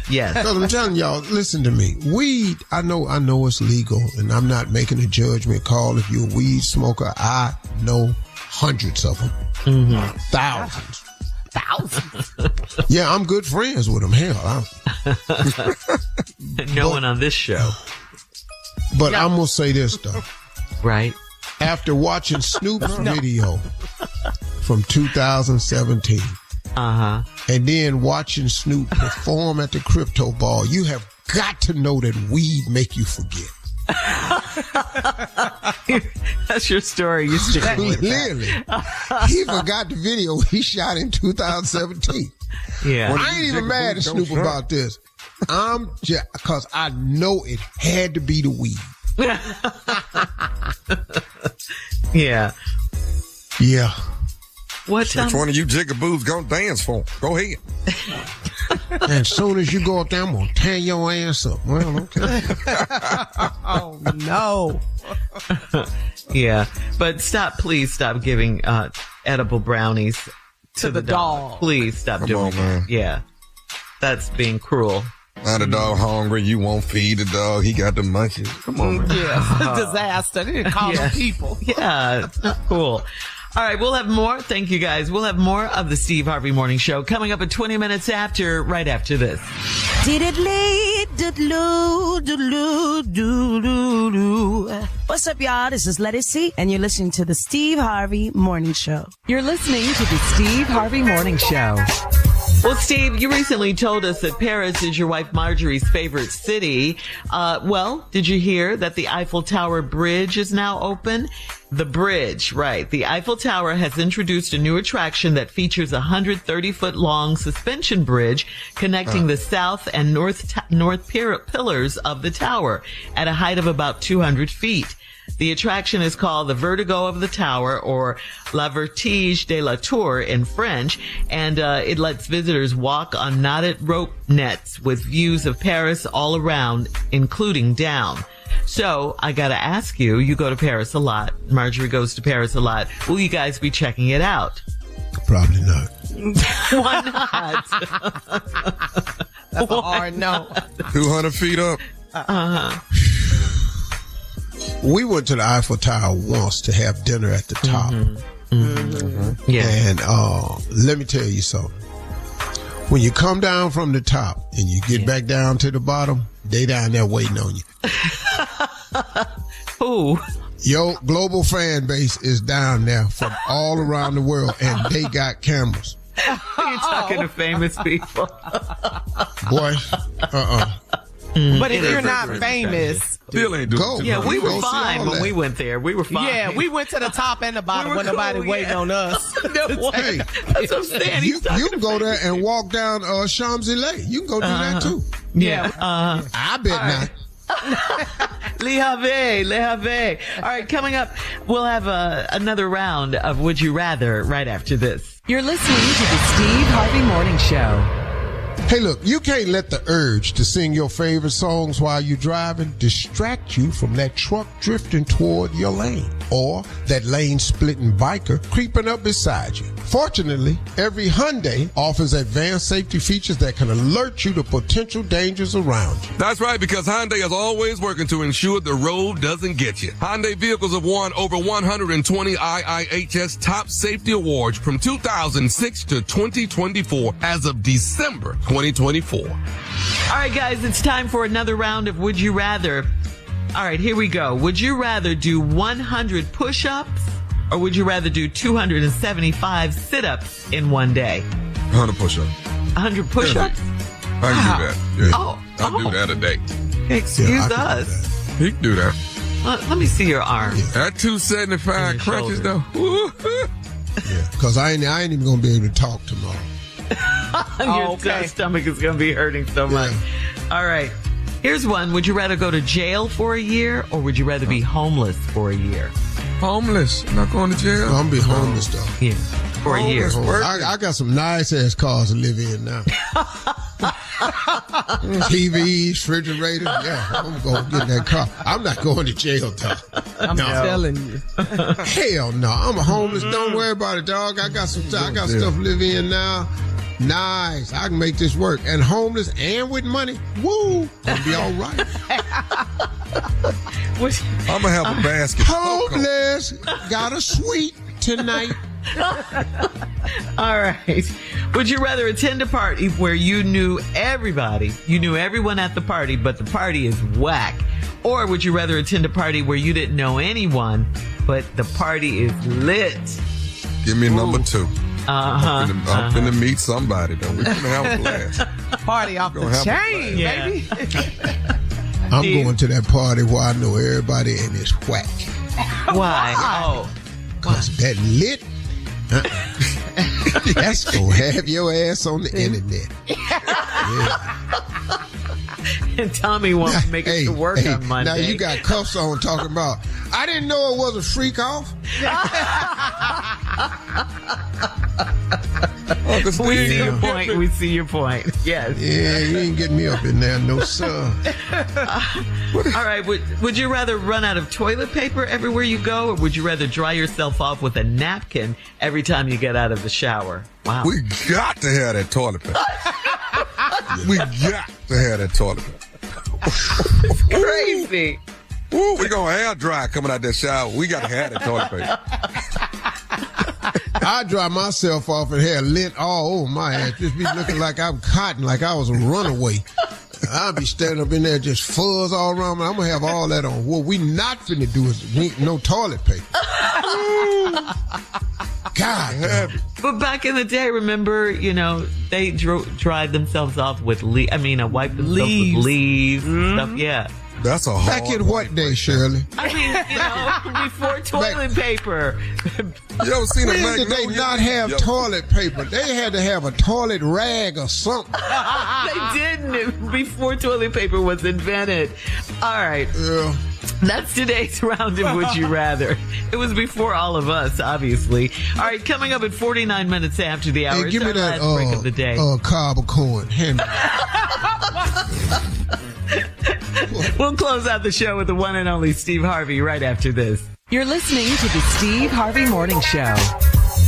Yes. Because I'm telling y'all, listen to me. Weed, I know it's legal, and I'm not making a judgment call if you're a weed smoker. I know hundreds of them. Thousands. Yeah, I'm good friends with them. Hell, no one on this show. But I'm gonna say this though. Right. After watching Snoop's video from 2017, and then watching Snoop perform at the Crypto Ball, you have got to know that weed make you forget. That's your story. You stick with Clearly, he forgot the video he shot in 2017. Yeah, I ain't even mad at Snoop about this. I'm just because I know it had to be the weed. Yeah. Which one of you jigaboos gonna dance for? Go ahead. And as soon as you go up there, I'm gonna tear your ass up. Well, okay. Oh no. Yeah, but please stop giving edible brownies to the dog. Please stop doing that. Yeah, that's being cruel. Now the dog hungry, you won't feed the dog. He got the munchies. Come on, man. Yeah, disaster. They didn't call them people. Yeah, it's not cool. All right, we'll have more. Thank you, guys. We'll have more of the Steve Harvey Morning Show coming up at 20 minutes after, right after this. What's up, y'all? This is Letty C, and you're listening to the Steve Harvey Morning Show. You're listening to the Steve Harvey Morning Show. Well, Steve, you recently told us that Paris is your wife Marjorie's favorite city. Well, did you hear that the Eiffel Tower Bridge is now open? The bridge, right. The Eiffel Tower has introduced a new attraction that features a 130-foot long suspension bridge connecting the south and north pillars of the tower at a height of about 200 feet. The attraction is called the Vertigo of the Tower, or La Vertige de la Tour in French, and it lets visitors walk on knotted rope nets with views of Paris all around, including down. So I gotta ask you, you go to Paris a lot. Marjorie goes to Paris a lot. Will you guys be checking it out? Probably not. Why not? That's a hard no. 200 feet up. We went to the Eiffel Tower once to have dinner at the top. Yeah. And let me tell you something. When you come down from the top and you get back down to the bottom, they down there waiting on you. Who? Your global fan base is down there from all around the world, and they got cameras. You're talking to famous people. Boy, But if you're not famous, still ain't doing go. Yeah, we were Go see fine all when that. we went there. We were fine. yeah, we went to the top and the bottom when nobody waiting on us. Hey, That's what I'm saying. you can go there and walk down Champs-Élysées. You can go do that too. Yeah. I bet not. Le Harvey. All right, coming up, we'll have another round of Would You Rather right after this. You're listening to the Steve Harvey Morning Show. Hey, look, you can't let the urge to sing your favorite songs while you're driving distract you from that truck drifting toward your lane or that lane-splitting biker creeping up beside you. Fortunately, every Hyundai offers advanced safety features that can alert you to potential dangers around you. That's right, because Hyundai is always working to ensure the road doesn't get you. Hyundai vehicles have won over 120 IIHS top safety awards from 2006 to 2024 as of December 2024. All right, guys, it's time for another round of Would You Rather. All right, here we go. Would you rather do 100 push-ups or would you rather do 275 sit-ups in one day? 100 push-ups. 100 push-ups? I can do that. Yeah. I'll do that a day. Excuse us. He can do that. Let me see your arms. At 275 crunches, though. Yeah, because I ain't even going to be able to talk tomorrow. Your stomach is going to be hurting so much. All right. Here's one. Would you rather go to jail for a year or would you rather be homeless for a year? Homeless. I'm not going to jail. I'm going to be homeless, though. Yeah. For a year. I got some nice-ass cars to live in now. TVs, refrigerators. Yeah, I'm going to get in that car. I'm not going to jail, dog. I'm telling you. Hell no. I'm a homeless. Don't worry about it, dog. I got stuff to live in now. Nice. I can make this work. And homeless and with money. Woo. I'll be all right. I'm going to have a basket. Homeless. Got a suite tonight. All right. Would you rather attend a party where you knew everybody, you knew everyone at the party, but the party is whack? Or would you rather attend a party where you didn't know anyone, but the party is lit? Give me number two. I'm finna meet somebody, though. We're gonna have a blast. Party off the chain, baby. I'm going to that party where I know everybody and it's whack. Why? Because that lit, that's going to have your ass on the internet. Yeah. And Tommy won't make it to work on Monday. Now you got cuffs on talking about, I didn't know it was a freak off. We see your point. We see your point. Yes. Yeah, you ain't getting me up in there, no sir. All right. Would you rather run out of toilet paper everywhere you go, or would you rather dry yourself off with a napkin every time you get out of the shower? Wow. We got to have that toilet paper. We got to have that toilet paper. It's crazy. Ooh, we're going to air dry coming out that shower. We got to have that toilet paper. I dry myself off and hair lint all over my ass. Just be looking like I'm cotton, like I was a runaway. I'll be standing up in there just fuzz all around me. I'm going to have all that on. What we not finna do is no toilet paper. God. But back in the day, remember, they dried themselves off with wiped themselves with leaves and stuff. Yeah. That's a hard Back in what day, Shirley? I mean, before toilet paper. You ever seen when did they not have toilet paper? They had to have a toilet rag or something. They didn't before toilet paper was invented. All right. Yeah. That's today's round of Would You Rather. It was before all of us, obviously. All right, coming up at 49 minutes after the hour. Hey, give me that break of the day. cob of corn. Hand me. We'll close out the show with the one and only Steve Harvey right after this. You're listening to the Steve Harvey Morning Show.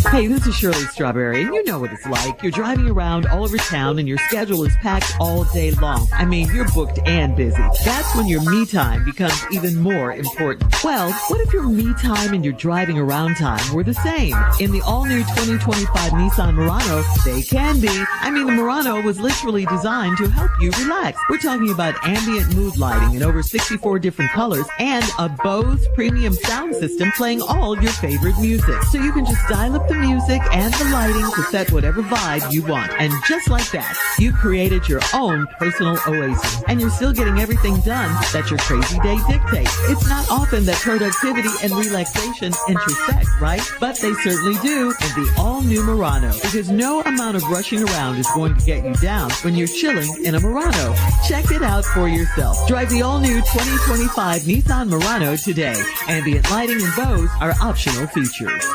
Hey, this is Shirley Strawberry, and you know what it's like. You're driving around all over town, and your schedule is packed all day long. I mean, you're booked and busy. That's when your me time becomes even more important. Well, what if your me time and your driving around time were the same? In the all-new 2025 Nissan Murano, they can be. I mean, the Murano was literally designed to help you relax. We're talking about ambient mood lighting in over 64 different colors and a Bose premium sound system playing all your favorite music. So you can just dial up the music and the lighting to set whatever vibe you want. And just like that, you created your own personal oasis. And you're still getting everything done that your crazy day dictates. It's not often that productivity and relaxation intersect, right? But they certainly do in the all-new Murano, because no amount of rushing around is going to get you down when you're chilling in a Murano. Check it out for yourself. Drive the all-new 2025 Nissan Murano today. Ambient lighting and Bose are optional features.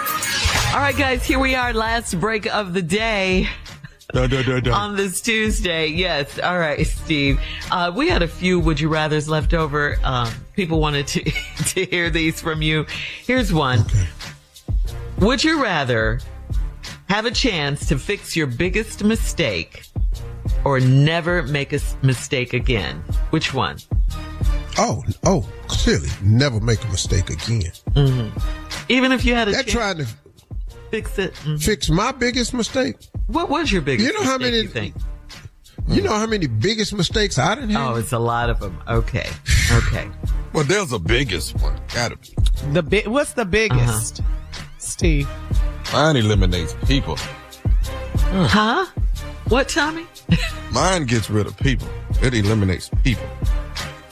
All right, guys, here we are, last break of the day. On this Tuesday. Yes. All right, Steve. We had a few Would You Rathers left over. People wanted to hear these from you. Here's one. Okay. Would you rather have a chance to fix your biggest mistake or never make a mistake again? Which one? Oh, clearly, never make a mistake again. Mm-hmm. Even if you had a chance. Trying to fix it. Mm-hmm. Fix my biggest mistake? What was your biggest mistake, how many, you think? You know how many biggest mistakes I didn't have? Oh, it's a lot of them. Okay. Well, there's a biggest one. Gotta be. What's the biggest, Steve? Mine eliminates people. Huh? What, Tommy? Mine gets rid of people. It eliminates people.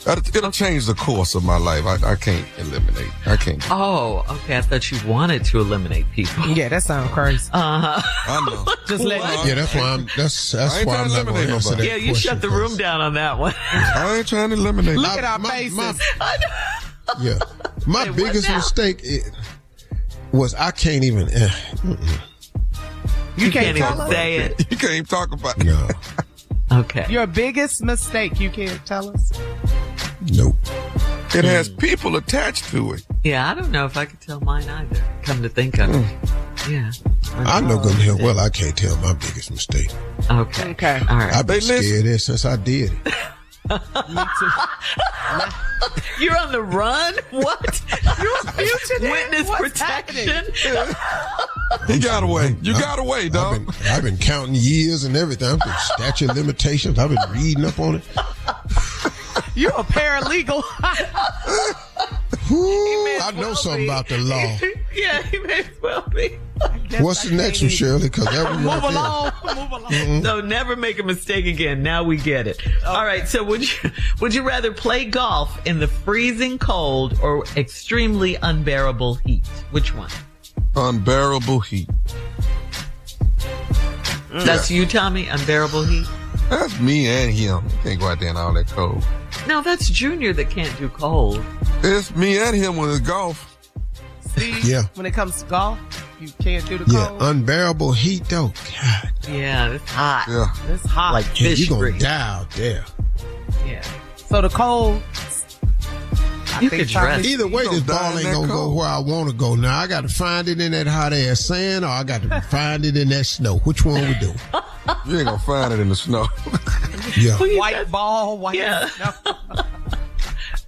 It'll change the course of my life. I can't eliminate. I can't. Oh, okay. I thought you wanted to eliminate people. Yeah, that sounds crazy. I know. Just let me. Yeah, that's why I'm not going to answer that. Yeah, you shut the room down on that one. I ain't trying to eliminate. Look at our faces. Yeah, my biggest mistake was I can't even. You can't even say it. You can't even talk about it. No. Okay. Your biggest mistake, you can't tell us? Nope. It has people attached to it. Yeah, I don't know if I could tell mine either, come to think of it. Yeah. I know good and hell well I can't tell my biggest mistake. Okay. All right. I've been scared there since I did it. Me too. You're on the run? What? You're a fugitive? Witness protection? He got away. You got away, dog. I've been counting years and everything. I've been statute of limitations. I've been reading up on it. You're a paralegal. I know something about the law. Yeah, he may as well be. What's the next one, Shirley? Because that one Move along. Mm-hmm. So never make a mistake again. Now we get it. Okay. All right. So would you rather play golf in the freezing cold or extremely unbearable heat? Which one? Unbearable heat. That's you, Tommy? Unbearable heat? That's me and him. Can't go out there in all that cold. No, that's Junior that can't do cold. It's me and him when it's golf. See? Yeah. When it comes to golf, you can't do the cold. Yeah, unbearable heat though. God. Yeah, it's hot. Yeah. It's hot. Like fish you're grease. gonna die out there. Yeah. So the cold. You could dress. Either way, this ball ain't gonna go where I want to go. Now I got to find it in that hot ass sand, or I got to find it in that snow. Which one we do? You ain't gonna find it in the snow. Yeah. White ball, white snow.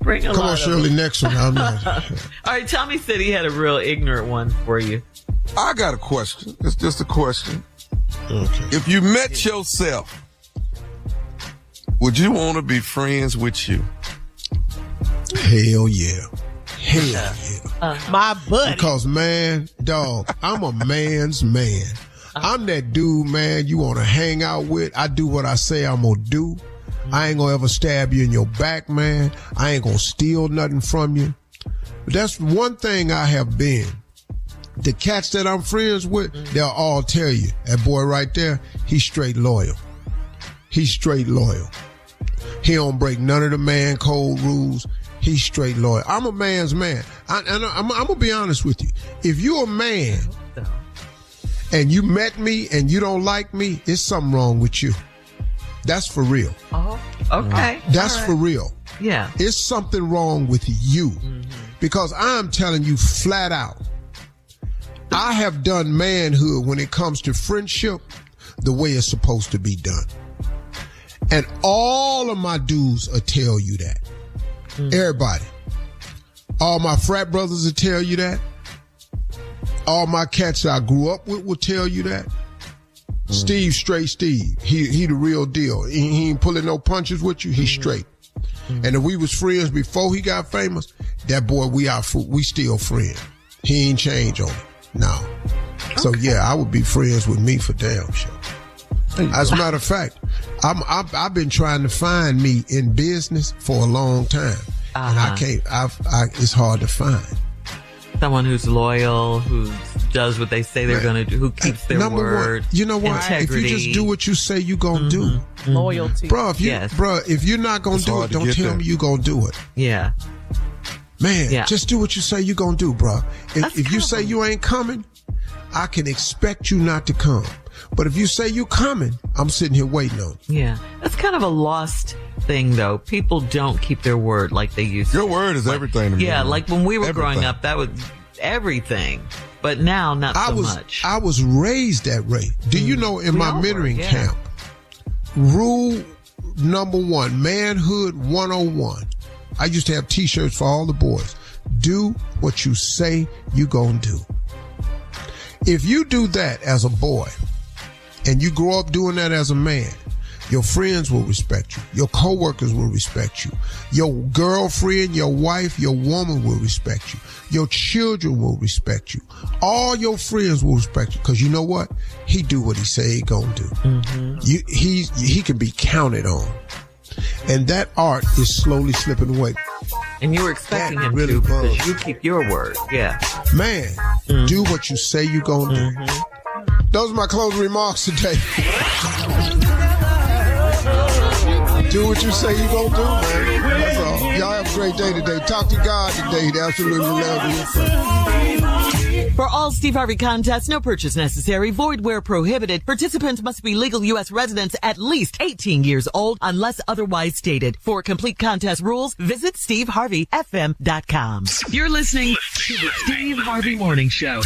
Bring a Come lot on, Shirley, next one. I'm not. All right, Tommy said he had a real ignorant one for you. I got a question. It's just a question. Okay. If you met yourself, would you want to be friends with you? Hell yeah. Hell yeah. My buddy. Because, man, dog, I'm a man's man. I'm that dude, man, you want to hang out with. I do what I say I'm going to do. I ain't going to ever stab you in your back, man. I ain't going to steal nothing from you. But that's one thing I have been. The cats that I'm friends with, they'll all tell you, that boy right there, he's straight loyal. He's straight loyal. He don't break none of the man code rules. He's straight loyal. I'm a man's man. I'm going to be honest with you. If you're a man and you met me and you don't like me, it's something wrong with you. That's for real. Oh, okay. That's for real. Yeah. It's something wrong with you. Mm-hmm. Because I'm telling you flat out, I have done manhood when it comes to friendship the way it's supposed to be done. And all of my dudes will tell you that. Everybody. All my frat brothers will tell you that. All my cats I grew up with will tell you that. Steve, straight Steve. He the real deal. He ain't pulling no punches with you. He's straight. And if we was friends before he got famous, that boy, we still friends. He ain't changed on it. No. So yeah, I would be friends with me for damn sure. As a matter of fact, I've been trying to find me in business for a long time. And I can't, it's hard to find. Someone who's loyal, who does what they say they're going to do, who keeps their word. You know what? Integrity. If you just do what you say you're going to do. Loyalty. Bro, if you're not going to do it, don't tell me you're going to do it. Yeah. Man, just do what you say you're going to do, bro. If you say you ain't coming, I can expect you not to come. But if you say you coming, I'm sitting here waiting on you. Yeah. That's kind of a lost thing, though. People don't keep their word like they used to. Your word is everything to me. Yeah, like when we were growing up, that was everything. But now, not so much. I was raised that way. Do you know in my mentoring camp, rule number 1, manhood 101. I used to have t-shirts for all the boys. Do what you say you gonna do. If you do that as a boy, and you grow up doing that as a man, your friends will respect you. Your coworkers will respect you. Your girlfriend, your wife, your woman will respect you. Your children will respect you. All your friends will respect you. Because you know what? He do what he say he gonna do. He can be counted on. And that art is slowly slipping away. And you were expecting him to because you keep your word. Yeah. Man, do what you say you gonna do. Those are my closing remarks today. Do what you say you gonna do, man. That's all. Y'all have a great day today. Talk to God today. They absolutely love you. For all Steve Harvey contests, no purchase necessary, void where prohibited. Participants must be legal U.S. residents at least 18 years old unless otherwise stated. For complete contest rules, visit SteveHarveyFM.com. You're listening to the Steve Harvey Morning Show.